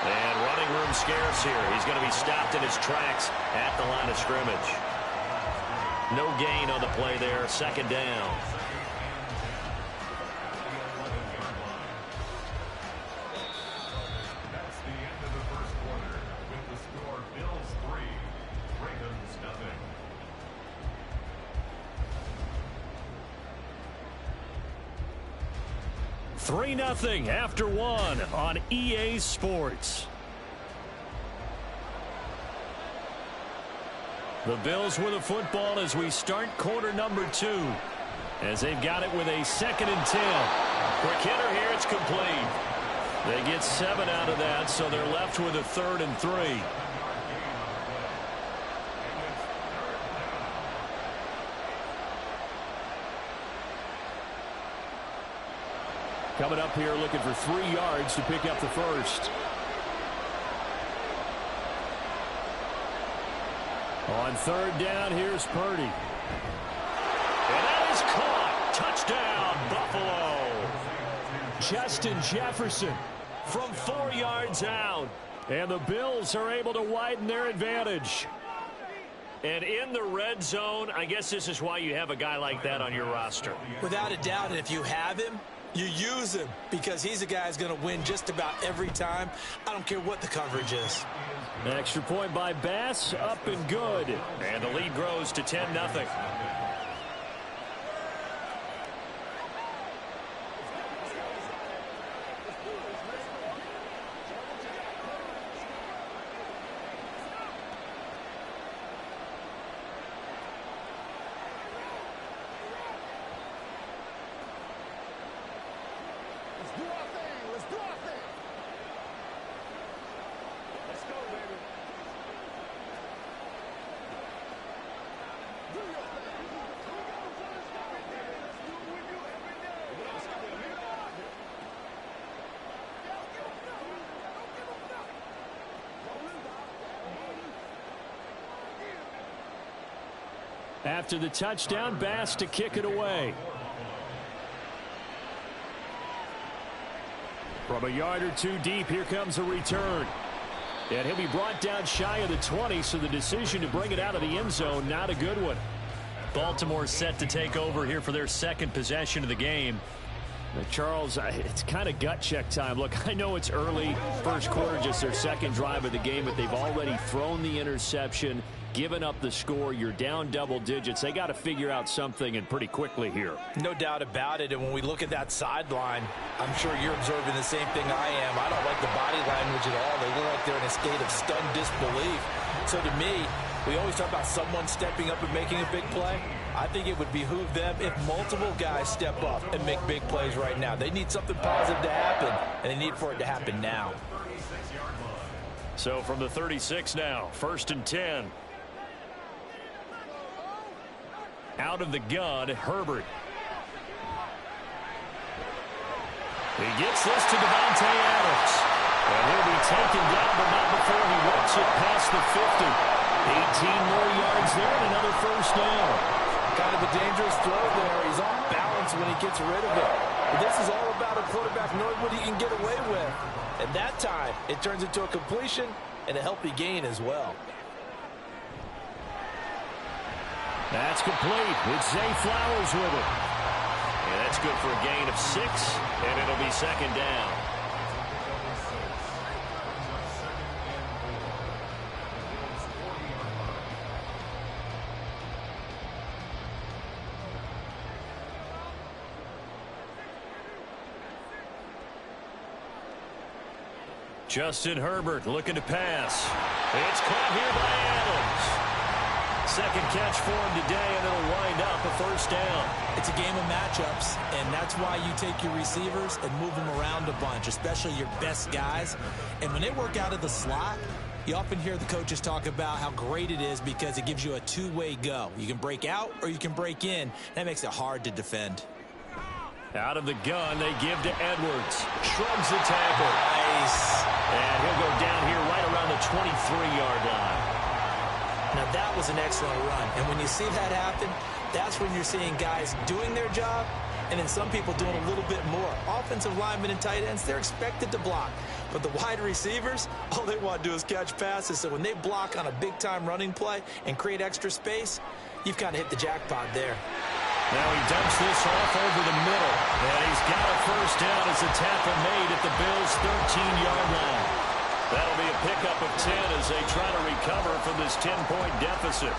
S4: And running room scarce here. He's going to be stopped in his tracks at the line of scrimmage. No gain on the play there. 2nd down.
S5: That's the end of the first quarter with the score Bills 3, Ravens nothing.
S1: 3-0 after 1 on EA Sports. The Bills with the football as we start quarter number 2. As they've got it with a 2nd and 10.
S4: Quick hitter here. It's complete.
S1: They get 7 out of that, so they're left with a 3rd and 3. Coming up here looking for 3 yards to pick up the 1st. On 3rd down, here's Purdy.
S4: And that is caught. Touchdown, Buffalo.
S1: Justin Jefferson from 4 yards out. And the Bills are able to widen their advantage.
S4: And in the red zone, I guess this is why you have a guy like that on your roster.
S3: Without a doubt, and if you have him, you use him, because he's a guy who's going to win just about every time. I don't care what the coverage is.
S1: An extra point by Bass, up and good.
S4: And the lead grows to 10-0.
S1: After the touchdown, Bass to kick it away. From a yard or 2 deep, here comes a return. And he'll be brought down shy of the 20, so the decision to bring it out of the end zone, not a good one.
S4: Baltimore set to take over here for their 2nd possession of the game.
S1: Now, Charles, it's kind of gut check time. Look, I know it's early, first quarter, just their 2nd drive of the game, but they've already thrown the interception, given up the score. You're down double digits. They got to figure out something, and pretty quickly here.
S3: No doubt about it. And when we look at that sideline, I'm sure you're observing the same thing I am. I don't like the body language at all. They look like they're in a state of stunned disbelief. So to me, we always talk about someone stepping up and making a big play. I think it would behoove them if multiple guys step up and make big plays right now. They need something positive to happen, and they need for it to happen now.
S4: So from the 36 now, 1st and 10.
S1: Out of the gun, Herbert.
S4: He gets this to Davante Adams.
S1: And he'll be taken down, but not before he works it past the 50. 18 more yards there and another 1st down.
S3: Kind of a dangerous throw there. He's off balance when he gets rid of it. But this is all about a quarterback knowing what he can get away with. And that time, it turns into a completion and a healthy gain as well.
S1: That's complete. It's Zay Flowers with it.
S4: And that's good for a gain of 6, and it'll be 2nd down.
S1: Justin Herbert looking to pass. It's caught here by Adams. Second catch for him today, and it'll wind up a first down.
S3: It's a game of matchups, and that's why you take your receivers and move them around a bunch, especially your best guys. And when they work out of the slot, you often hear the coaches talk about how great it is because it gives you a two-way go. You can break out or you can break in. That makes it hard to defend.
S1: Out of the gun, they give to Edwards. Shrugs the tackle.
S3: Nice.
S1: And he'll go down here right around the 23-yard line.
S3: Now, that was an excellent run. And when you see that happen, that's when you're seeing guys doing their job and then some people doing a little bit more. Offensive linemen and tight ends, they're expected to block. But the wide receivers, all they want to do is catch passes. So when they block on a big-time running play and create extra space, you've kind of hit the jackpot there.
S1: Now he dumps this off over the middle. And he's got a first down as the tackle made at the Bills' 13-yard line. That'll be a pickup of 10 as they try to recover from this 10-point deficit.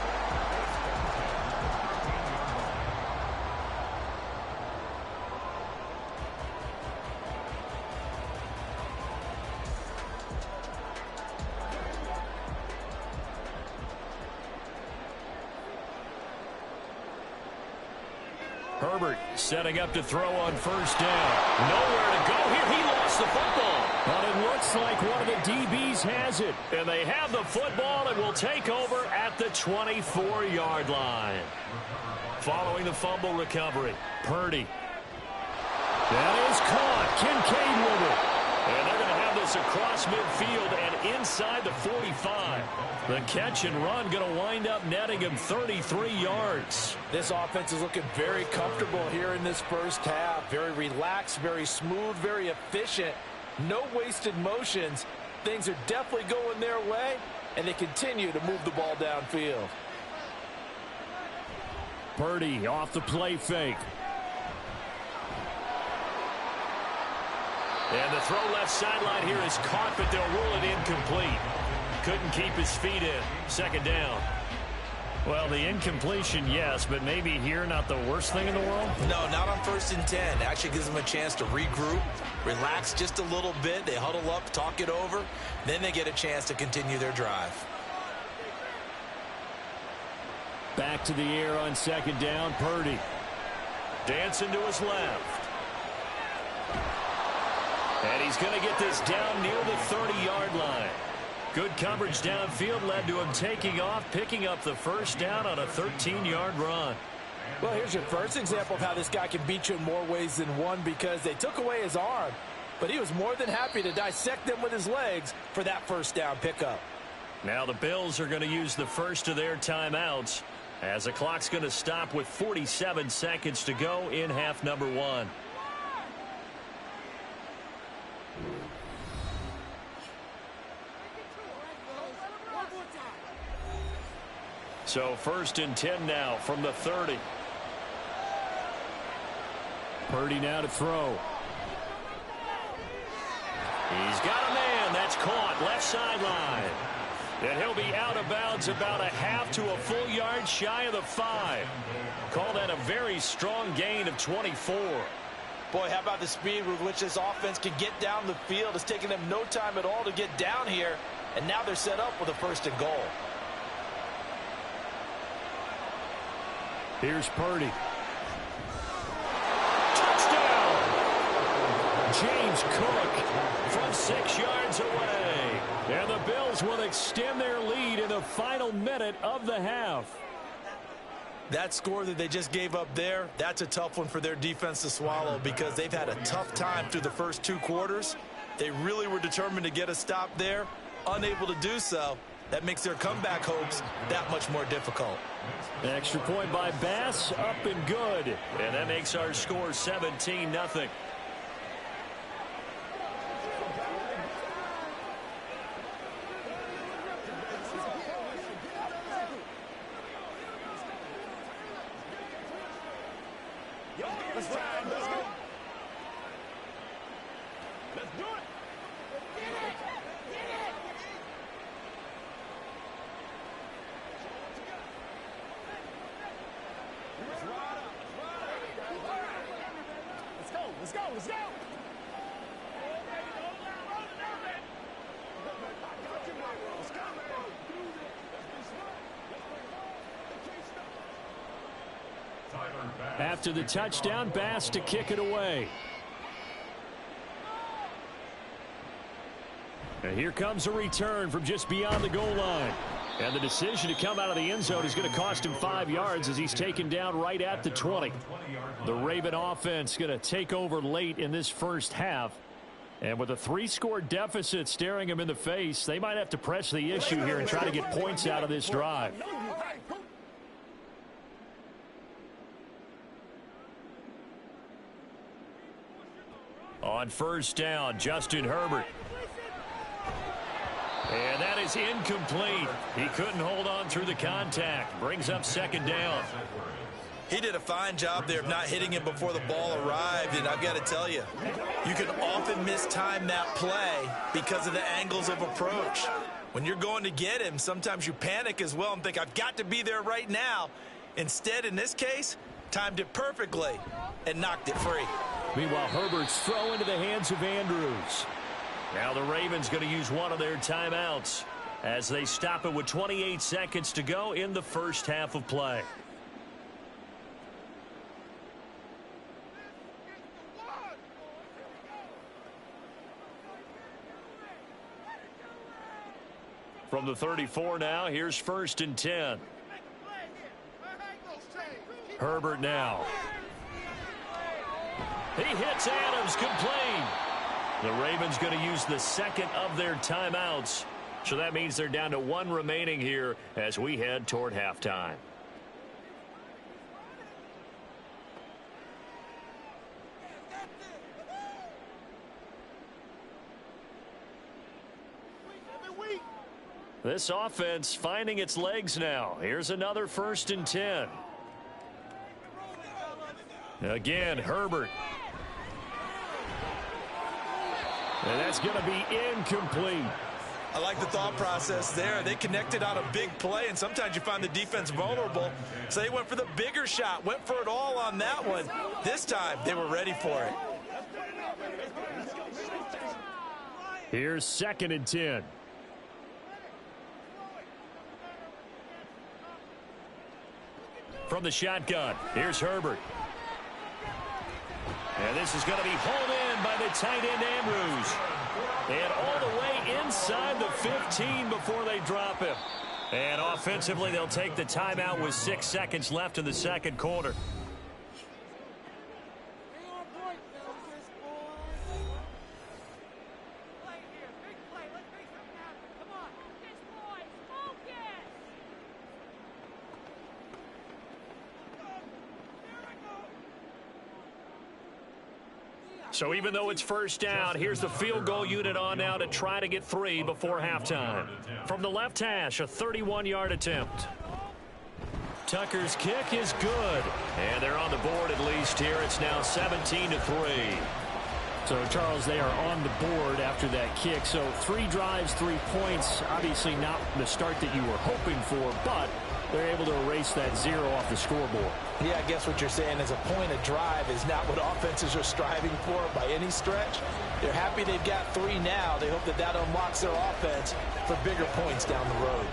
S1: Herbert setting up to throw on first down. Nowhere to go here. He lost the football. But it looks like one of the DBs has it. And they have the football and will take over at the 24-yard line. Following the fumble recovery, Purdy. That is caught. Kincaid with it. And they're going to have this across midfield and inside the 45. The catch and run going to wind up netting him 33 yards.
S3: This offense is looking very comfortable here in this first half. Very relaxed, very smooth, very efficient. No wasted motions. Things are definitely going their way, and they continue to move the ball downfield.
S1: Purdy off the play fake. And the throw left sideline here is caught, but they'll rule it incomplete. Couldn't keep his feet in. Second down. Well, the incompletion, yes, but maybe here not the worst thing in the world?
S3: No, not on 1st and 10. Actually gives them a chance to regroup, relax just a little bit. They huddle up, talk it over. Then they get a chance to continue their drive.
S1: Back to the air on second down, Purdy. Dancing to his left. And he's going to get this down near the 30-yard line. Good coverage downfield led to him taking off, picking up the first down on a 13-yard run.
S3: Well, here's your first example of how this guy can beat you in more ways than one because they took away his arm, but he was more than happy to dissect them with his legs for that first down pickup.
S1: Now the Bills are going to use the first of their timeouts as the clock's going to stop with 47 seconds to go in half number one. So 1st and 10 now from the 30. Purdy now to throw. He's got a man. That's caught. Left sideline. And he'll be out of bounds about a half to a full yard shy of the 5. Call that a very strong gain of 24.
S3: Boy, how about the speed with which this offense can get down the field? It's taken them no time at all to get down here. And now they're set up with a 1st and goal.
S1: Here's Purdy. Touchdown! James Cook from 6 yards away. And the Bills will extend their lead in the final minute of the half.
S3: That score that they just gave up there, that's a tough one for their defense to swallow because they've had a tough time through the first 2 quarters. They really were determined to get a stop there, unable to do so. That makes their comeback hopes that much more difficult.
S1: Extra point by Bass, up and good. And that makes our score 17-0.
S5: Let's go. Let's do it. Let's go.
S1: After the touchdown, Bass to kick it away. And here comes a return from just beyond the goal line. And the decision to come out of the end zone is going to cost him 5 yards as he's taken down right at the 20. The Raven offense going to take over late in this first half. And with a 3-score deficit staring him in the face, they might have to press the issue here and try to get points out of this drive. On first down, Justin Herbert. And that is incomplete. He couldn't hold on through the contact. Brings up second down.
S2: He did a fine job there of not hitting him before the ball arrived, and I've got to tell you, you can often mistime that play because of the angles of approach. When you're going to get him, sometimes you panic as well and think, I've got to be there right now. Instead, in this case, timed it perfectly and knocked it free.
S1: Meanwhile, Herbert's throw into the hands of Andrews. Now the Ravens going to use one of their timeouts as they stop it with 28 seconds to go in the first half of play. From the 34 now, here's first and 10. Herbert now. He hits Adams, complete. The Ravens going to use the second of their timeouts. So that means they're down to one remaining here as we head toward halftime. This offense finding its legs now. Here's another first and 10. Again, Herbert. And that's going to be incomplete.
S2: I like the thought process there. They connected on a big play, and sometimes you find the defense vulnerable. So they went for the bigger shot, went for it all on that one. This time, they were ready for it.
S1: Here's second and 10. From the shotgun, here's Herbert. And this is going to be hauled in by the tight end Andrews. And all the way inside the 15 before they drop him. And offensively, they'll take the timeout with 6 seconds left in the second quarter. So even though it's first down, here's the field goal unit on now to try to get 3 before halftime. From the left hash, a 31-yard attempt. Tucker's kick is good. And they're on the board at least here. It's now 17-3. So, Charles, they are on the board after that kick. So 3 drives, 3 points. Obviously not the start that you were hoping for, but they're able to erase that 0 off the scoreboard.
S3: Yeah, I guess what you're saying is a point a drive is not what offenses are striving for by any stretch. They're happy they've got 3 now. They hope that that unlocks their offense for bigger points down the road.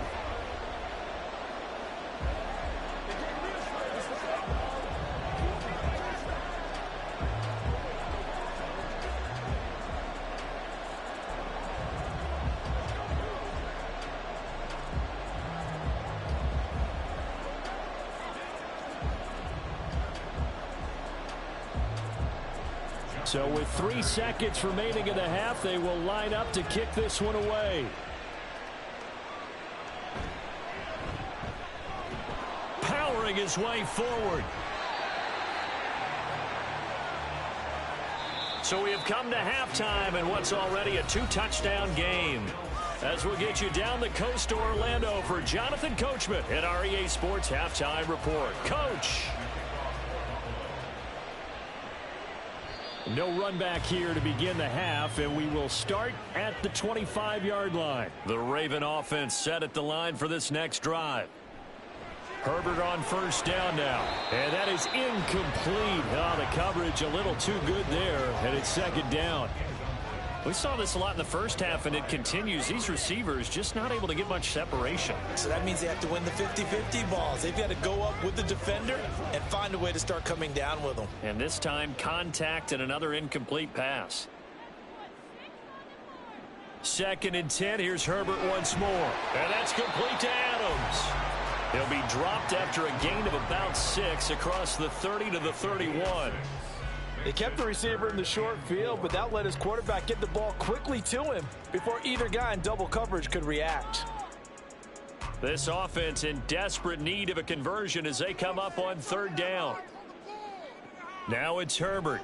S1: So with 3 seconds remaining in the half, they will line up to kick this one away. Powering his way forward. So we have come to halftime in what's already a 2-touchdown game. As we'll get you down the coast to Orlando for Jonathan Coachman at our EA Sports Halftime Report. Coach. No run back here to begin the half, and we will start at the 25-yard line. The Raven offense set at the line for this next drive. Herbert on first down now, and that is incomplete. Oh, the coverage a little too good there, and it's second down. We saw this a lot in the first half, and it continues. These receivers just not able to get much separation.
S3: So that means they have to win the 50-50 balls. They've got to go up with the defender and find a way to start coming down with them.
S1: And this time, contact and another incomplete pass. 2nd and 10. Here's Herbert once more. And that's complete to Adams. He'll be dropped after a gain of about 6 across the 30 to the 31.
S3: They kept the receiver in the short field, but that let his quarterback get the ball quickly to him before either guy in double coverage could react.
S1: This offense in desperate need of a conversion as they come up on 3rd down. Now it's Herbert.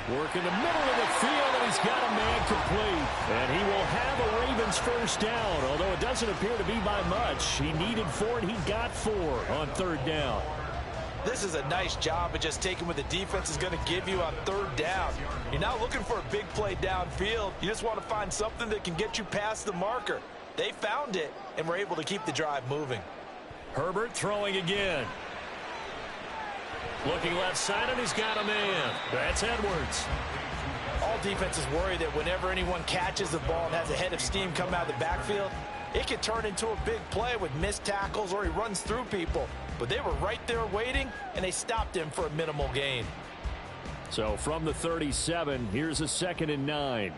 S1: Working the middle of the field, and he's got a man complete. And he will have a Ravens first down, although it doesn't appear to be by much. He needed 4, and he got 4 on 3rd down.
S3: This is a nice job of just taking what the defense is going to give you on 3rd down. You're not looking for a big play downfield. You just want to find something that can get you past the marker. They found it and were able to keep the drive moving.
S1: Herbert throwing again. Looking left side, and he's got a man. That's Edwards.
S3: All defenses worry that whenever anyone catches the ball and has a head of steam come out of the backfield, it can turn into a big play with missed tackles or he runs through people. But they were right there waiting, and they stopped him for a minimal gain.
S1: So from the 37, here's a 2nd and 9.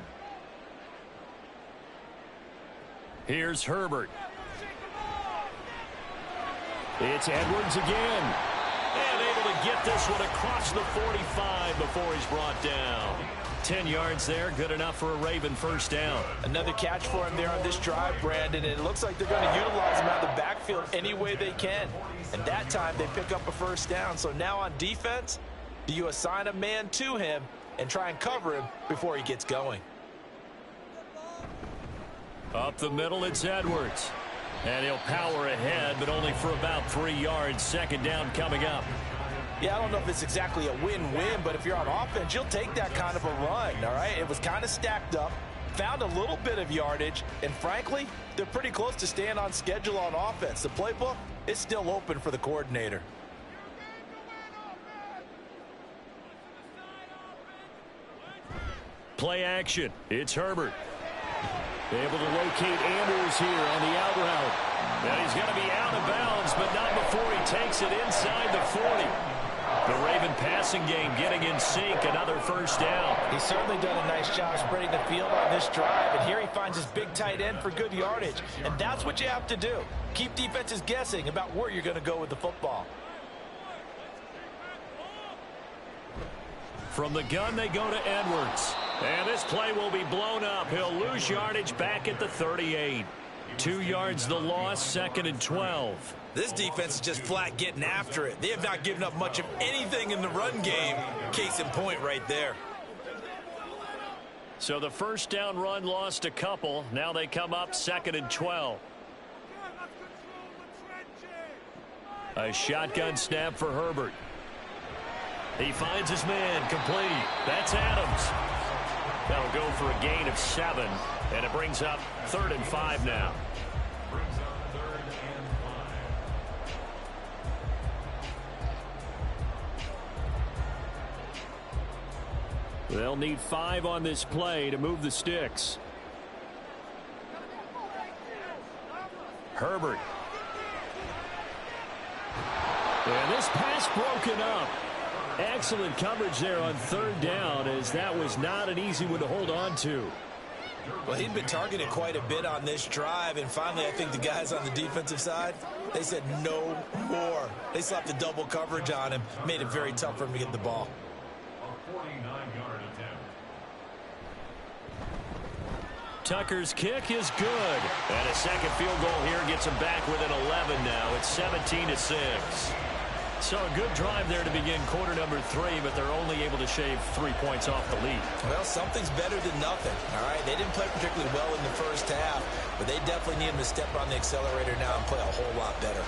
S1: Here's Herbert. It's Edwards again. And able to get this one across the 45 before he's brought down. 10 yards there, good enough for a Raven first down.
S3: Another catch for him there on this drive, Brandon, and it looks like they're going to utilize him out of the backfield any way they can. And that time they pick up a first down. So now on defense, do you assign a man to him and try and cover him before he gets going?
S1: Up the middle, it's Edwards. And he'll power ahead, but only for about 3 yards. 2nd down coming up.
S3: Yeah, I don't know if it's exactly a win-win, but if you're on offense, you'll take that kind of a run, all right? It was kind of stacked up, found a little bit of yardage, and frankly, they're pretty close to staying on schedule on offense. The playbook is still open for the coordinator.
S1: Play action. It's Herbert. Able to locate Andrews here on the out route. And he's going to be out of bounds, but not before he takes it inside the 40. The Raven passing game getting in sync, another first down.
S3: He's certainly done a nice job spreading the field on this drive, and here he finds his big tight end for good yardage. And that's what you have to do. Keep defenses guessing about where you're going to go with the football.
S1: From the gun, they go to Edwards. And this play will be blown up. He'll lose yardage back at the 38. 2 yards the loss, 2nd and 12.
S3: This defense is just flat getting after it. They have not given up much of anything in the run game. Case in point right there.
S1: So the first down run lost a couple. Now they come up 2nd and 12. A shotgun snap for Herbert. He finds his man complete. That's Adams. That'll go for a gain of 7. And it brings up 3rd and 5 now.
S5: Brings up 3rd and 5.
S1: They'll need 5 on this play to move the sticks. Herbert. And this pass broken up. Excellent coverage there on 3rd down, as that was not an easy one to hold on to.
S3: Well, he'd been targeted quite a bit on this drive, and finally I think the guys on the defensive side, they said no more. They slapped the double coverage on him, made it very tough for him to get the ball.
S5: A 49-yard attempt.
S1: Tucker's kick is good. And a second field goal here gets him back within 11 now. It's 17-6. So a good drive there to begin quarter number 3, but they're only able to shave 3 points off the lead.
S3: Well, something's better than nothing, all right? They didn't play particularly well in the first half, but they definitely need him to step on the accelerator now and play a whole lot better.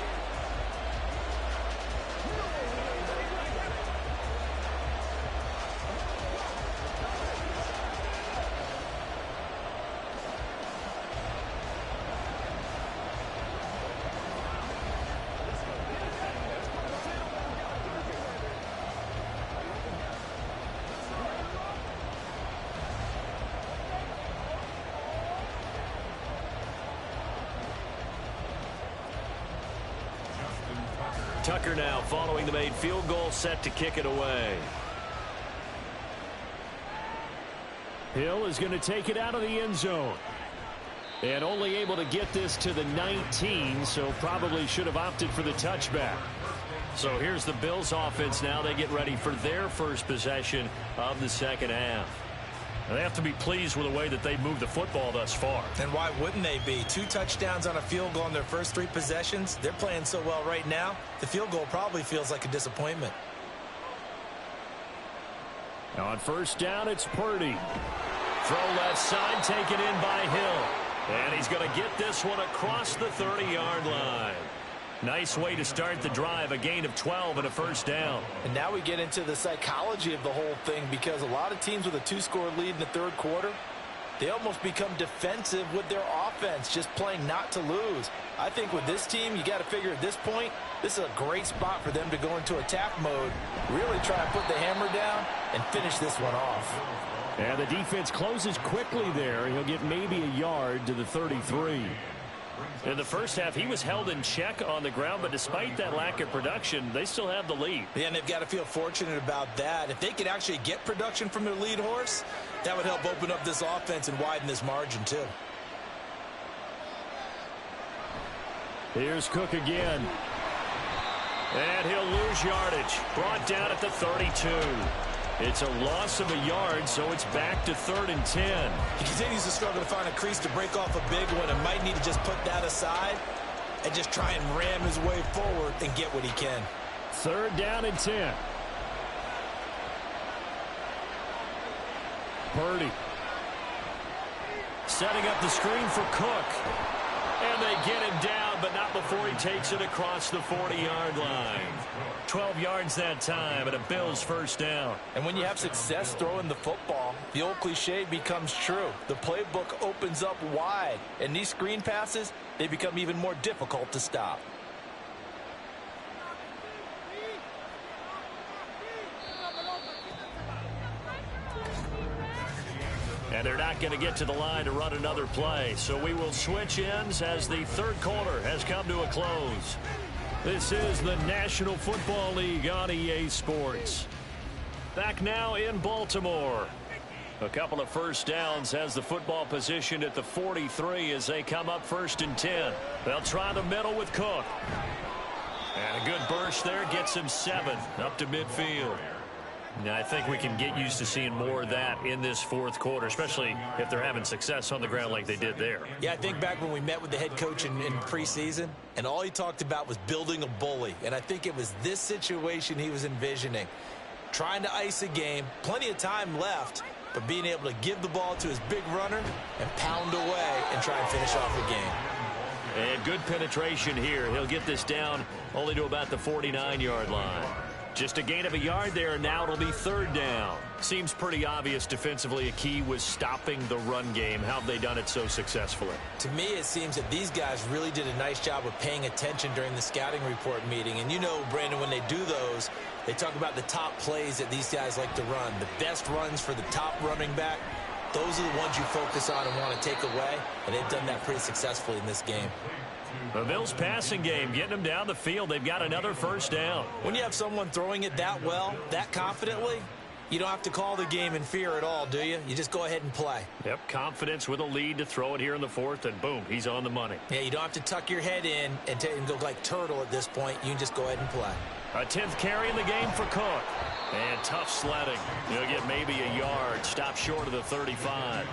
S4: Tucker now following the made field goal, set to kick it away.
S1: Hill is going to take it out of the end zone. And only able to get this to the 19, so probably should have opted for the touchback. So here's the Bills offense now. They get ready for their first possession of the second half.
S6: And they have to be pleased with the way that they moved the football thus far.
S2: And why wouldn't they be? 2 touchdowns on a field goal in their first 3 possessions. They're playing so well right now, the field goal probably feels like a disappointment.
S1: Now on first down, it's Purdy. Throw left side, taken in by Hill. And he's going to get this one across the 30-yard line.
S6: Nice way to start the drive, a gain of 12 and a first down.
S3: And now we get into the psychology of the whole thing, because a lot of teams with a 2-score lead in the third quarter, they almost become defensive with their offense, just playing not to lose. I think with this team, you got to figure at this point, this is a great spot for them to go into attack mode, really try to put the hammer down and finish this one off.
S1: And the defense closes quickly there. He'll get maybe a yard to the 33.
S6: In the first half, he was held in check on the ground, but despite that lack of production, they still have the lead.
S2: Yeah, and they've got to feel fortunate about that. If they could actually get production from their lead horse, that would help open up this offense and widen this margin too.
S1: Here's Cook again.
S6: And he'll lose yardage. Brought down at the 32.
S1: It's a loss of a yard, so it's back to 3rd and 10.
S2: He continues to struggle to find a crease to break off a big one and might need to just put that aside and just try and ram his way forward and get what he can.
S1: 3rd down and 10. Purdy.
S6: Setting up the screen for Cook. And they get him down, but not before he takes it across the 40-yard line. 12 yards that time, and a Bills first down.
S3: And when you have success throwing the football, the old cliche becomes true. The playbook opens up wide, and these screen passes, they become even more difficult to stop.
S6: And they're not going to get to the line to run another play. So we will switch ends as the third quarter has come to a close.
S1: This is the National Football League on EA Sports.
S6: Back now in Baltimore. A couple of first downs has the football positioned at the 43 as they come up 1st and 10. They'll try the middle with Cook. And a good burst there gets him 7 up to midfield. Now, I think we can get used to seeing more of that in this fourth quarter, especially if they're having success on the ground like they did there.
S2: Yeah, I think back when we met with the head coach in preseason, and all he talked about was building a bully. And I think it was this situation he was envisioning. Trying to ice a game, plenty of time left, but being able to give the ball to his big runner and pound away and try and finish off the game.
S6: And good penetration here. He'll get this down only to about the 49-yard line. Just a gain of a yard there, and now it'll be 3rd down. Seems pretty obvious defensively a key was stopping the run game. How have they done it so successfully?
S2: To me, it seems that these guys really did a nice job of paying attention during the scouting report meeting. And you know, Brandon, when they do those, they talk about the top plays that these guys like to run. The best runs for the top running back, those are the ones you focus on and want to take away. And they've done that pretty successfully in this game.
S6: The Bills passing game, getting them down the field. They've got another first down.
S2: When you have someone throwing it that well, that confidently, you don't have to call the game in fear at all, do you? You just go ahead and play.
S6: Yep, confidence with a lead to throw it here in the 4th, and boom, he's on the money.
S2: Yeah, you don't have to tuck your head in and go like turtle at this point. You can just go ahead and play.
S6: A 10th carry in the game for Cook. And tough sledding. He'll get maybe a yard. Stop short of the 35.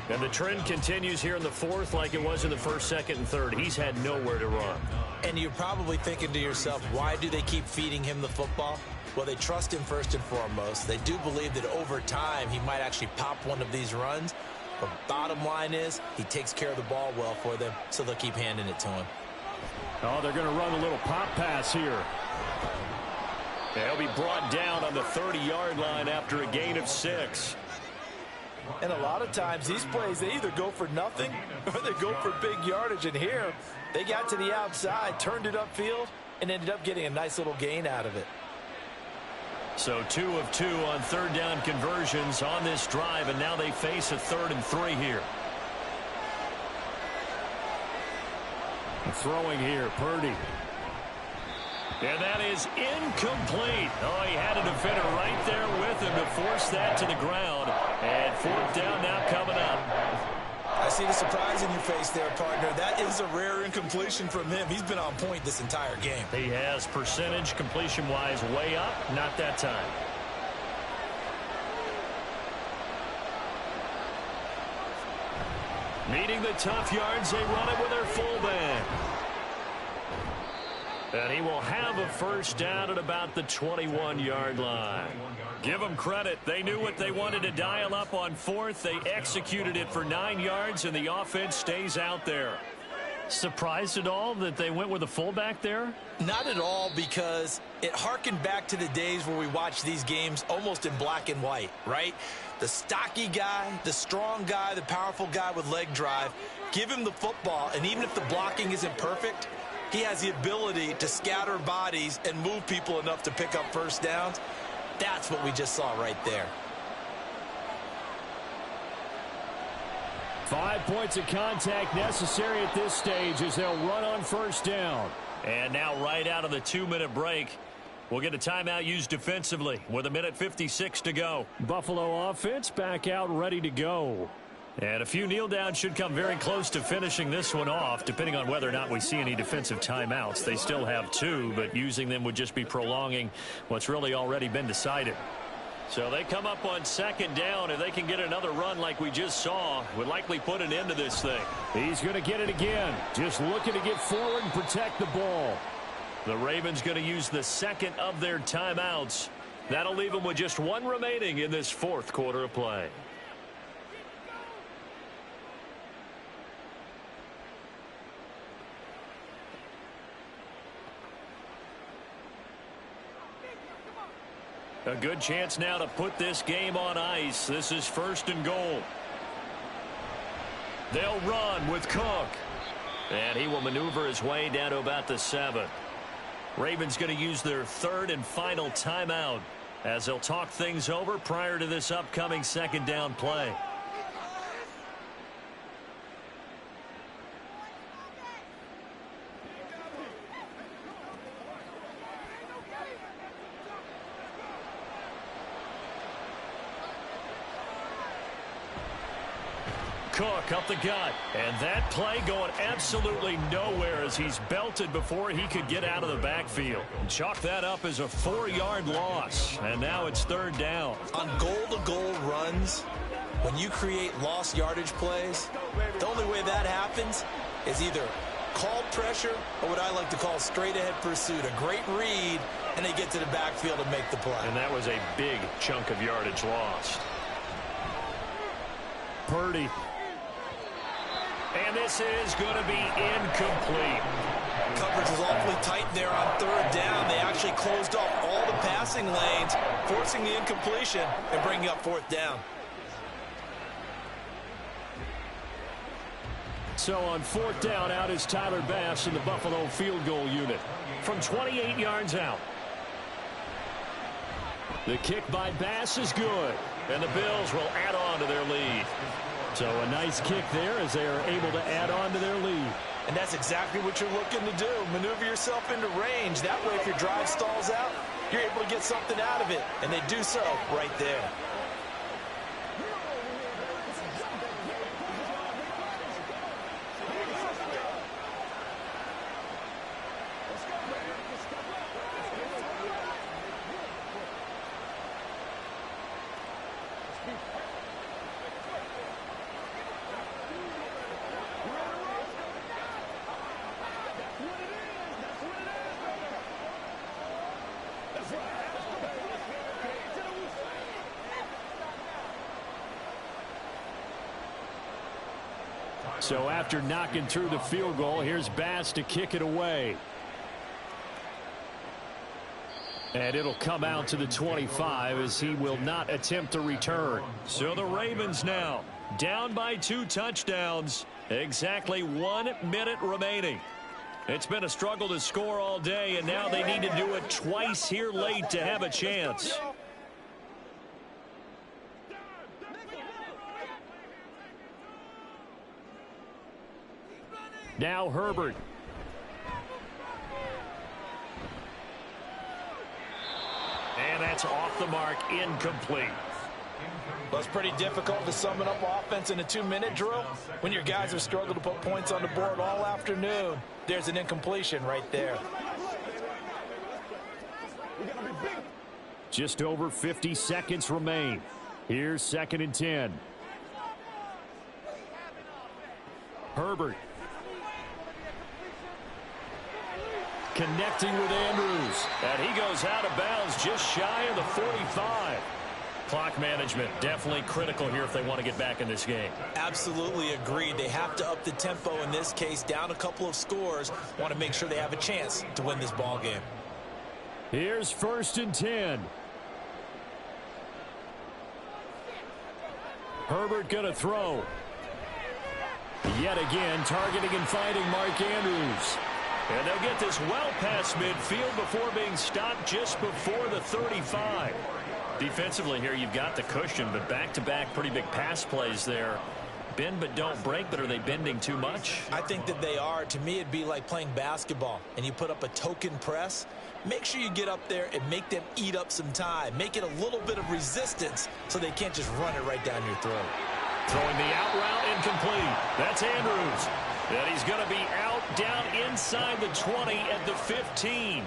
S6: And the trend continues here in the 4th like it was in the 1st, 2nd, and 3rd. He's had nowhere to run.
S2: And you're probably thinking to yourself, why do they keep feeding him the football? Well, they trust him first and foremost. They do believe that over time he might actually pop one of these runs. But bottom line is he takes care of the ball well for them, so they'll keep handing it to him.
S1: Oh, they're going to run a little pop pass here.
S6: They'll be brought down on the 30-yard line after a gain of 6.
S3: And a lot of times these plays, they either go for nothing or they go for big yardage. And here, they got to the outside, turned it upfield, and ended up getting a nice little gain out of it.
S6: So 2 of 2 on 3rd down conversions on this drive, and now they face a 3rd and 3 here.
S1: Throwing here, Purdy.
S6: And that is incomplete. Oh, he had a defender right there with him to force that to the ground. And fourth down now coming up.
S2: I see the surprise in your face there, partner. That is a rare incompletion from him. He's been on point this entire game.
S6: He has percentage completion-wise way up. Not that time. Meeting the tough yards, they run it with their fullback. And he will have a first down at about the 21-yard line. Give them credit. They knew what they wanted to dial up on fourth. They executed it for 9 yards, and the offense stays out there. Surprised at all that they went with a fullback there?
S2: Not at all, because it harkened back to the days where we watched these games almost in black and white, right? The stocky guy, the strong guy, the powerful guy with leg drive. Give him the football, and even if the blocking isn't perfect, he has the ability to scatter bodies and move people enough to pick up first downs. That's what we just saw right there.
S1: 5 points of contact necessary at this stage as they'll run on first down.
S6: And now right out of the 2-minute break, we'll get a timeout used defensively with 1:56 to go.
S1: Buffalo offense back out ready to go.
S6: And a few kneel downs should come very close to finishing this one off, depending on whether or not we see any defensive timeouts. They still have 2, but using them would just be prolonging what's really already been decided. So they come up on second down. If they can get another run like we just saw, would likely put an end to this thing.
S1: He's going to get it again. Just looking to get forward and protect the ball.
S6: The Ravens going to use the second of their timeouts. That'll leave them with just 1 remaining in this fourth quarter of play. A good chance now to put this game on ice. This is 1st and goal. They'll run with Cook. And he will maneuver his way down to about the 7. Ravens going to use their 3rd and final timeout as they'll talk things over prior to this upcoming second down play. Cook up the gut, and that play going absolutely nowhere as he's belted before he could get out of the backfield. Chalk that up as a 4-yard loss, and now it's 3rd down.
S2: On goal-to-goal runs, when you create lost yardage plays, the only way that happens is either called pressure or what I like to call straight-ahead pursuit. A great read, and they get to the backfield and make the play.
S6: And that was a big chunk of yardage lost.
S1: Purdy.
S6: And this is going to be incomplete.
S2: Coverage was awfully tight there on 3rd down. They actually closed off all the passing lanes, forcing the incompletion and bringing up 4th down.
S1: So on 4th down, out is Tyler Bass in the Buffalo field goal unit from 28 yards out. The kick by Bass is good,
S6: and the Bills will add on to their lead.
S1: So a nice kick there as they are able to add on to their lead.
S2: And that's exactly what you're looking to do. Maneuver yourself into range. That way, if your drive stalls out, you're able to get something out of it. And they do so right there.
S1: So after knocking through the field goal, here's Bass to kick it away. And it'll come out to the 25 as he will not attempt to return.
S6: So the Ravens now down by 2 touchdowns. Exactly 1 minute remaining. It's been a struggle to score all day, and now they need to do it twice here late to have a chance.
S1: Now Herbert.
S6: And that's off the mark, incomplete.
S3: Well, it's pretty difficult to sum it up offense in a 2-minute drill when your guys have struggled to put points on the board all afternoon. There's an incompletion right there.
S1: Just over 50 seconds remain. Here's 2nd and 10. Herbert. Connecting with Andrews.
S6: And he goes out of bounds just shy of the 45. Clock management definitely critical here if they want to get back in this game.
S2: Absolutely agreed. They have to up the tempo in this case, down a couple of scores. Want to make sure they have a chance to win this ball game.
S1: Here's 1st and 10. Herbert going to throw. Yet again, targeting and finding Mark Andrews.
S6: And they'll get this well past midfield before being stopped just before the 35. Defensively here, you've got the cushion, but back-to-back pretty big pass plays there. Bend but don't break, but are they bending too much?
S2: I think that they are. To me, it'd be like playing basketball, and you put up a token press. Make sure you get up there and make them eat up some time. Make it a little bit of resistance so they can't just run it right down your throat.
S6: Throwing the out route incomplete. That's Andrews. And he's going to be out down inside the 20 at the 15.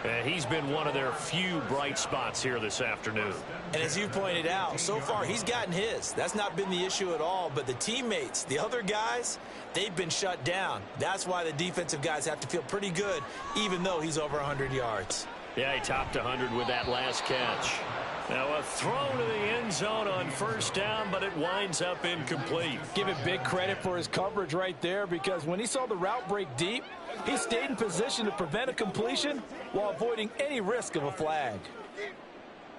S6: And he's been one of their few bright spots here this afternoon.
S2: And as you pointed out, so far he's gotten his. That's not been the issue at all. But the teammates, the other guys, they've been shut down. That's why the defensive guys have to feel pretty good, even though he's over 100 yards.
S6: Yeah, he topped 100 with that last catch. Now a throw to the end zone on 1st down, but it winds up incomplete.
S3: Give it big credit for his coverage right there, because when he saw the route break deep, he stayed in position to prevent a completion while avoiding any risk of a flag.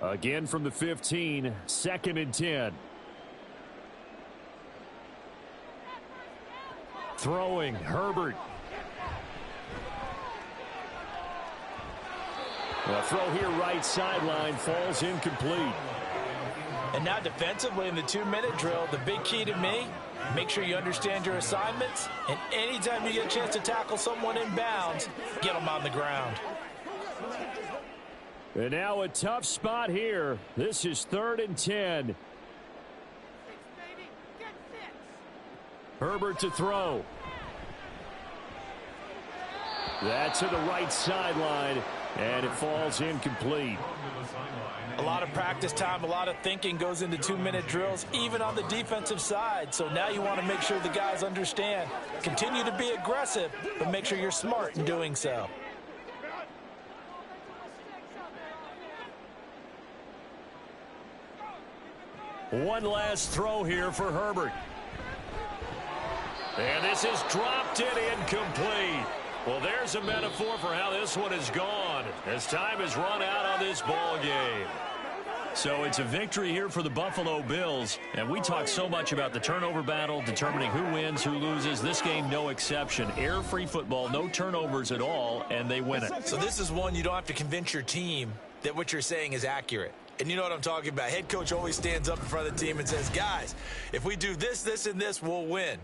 S1: Again from the 15, 2nd and 10. Throwing, Herbert. The throw here right sideline falls incomplete.
S3: And now defensively in the 2-minute drill, the big key to me, make sure you understand your assignments, and anytime you get a chance to tackle someone in bounds, get them on the ground.
S1: And now a tough spot here. This is 3rd and 10. Herbert to throw. That's to the right sideline, and it falls incomplete.
S3: A lot of practice time, a lot of thinking goes into 2-minute drills, even on the defensive side. So now you want to make sure the guys understand. Continue to be aggressive, but make sure you're smart in doing so.
S6: One last throw here for Herbert. And this is dropped in incomplete. Well, there's a metaphor for how this one is gone as time has run out on this ball game. So it's a victory here for the Buffalo Bills. And we talk so much about the turnover battle, determining who wins, who loses. This game, no exception. Air-free football, no turnovers at all, and they win it.
S2: So this is one you don't have to convince your team that what you're saying is accurate. And you know what I'm talking about. Head coach always stands up in front of the team and says, guys, if we do this, this, and this, we'll win.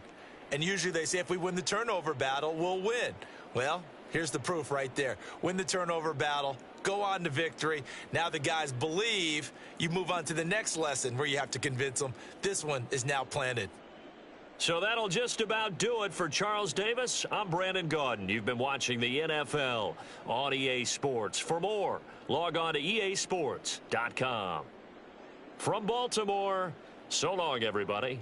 S2: And usually they say if we win the turnover battle, we'll win. Well, here's the proof right there. Win the turnover battle, go on to victory. Now the guys believe. You move on to the next lesson where you have to convince them. This one is now planted.
S6: So that'll just about do it for Charles Davis. I'm Brandon Gaudin. You've been watching the NFL on EA Sports. For more, log on to easports.com. From Baltimore, so long, everybody.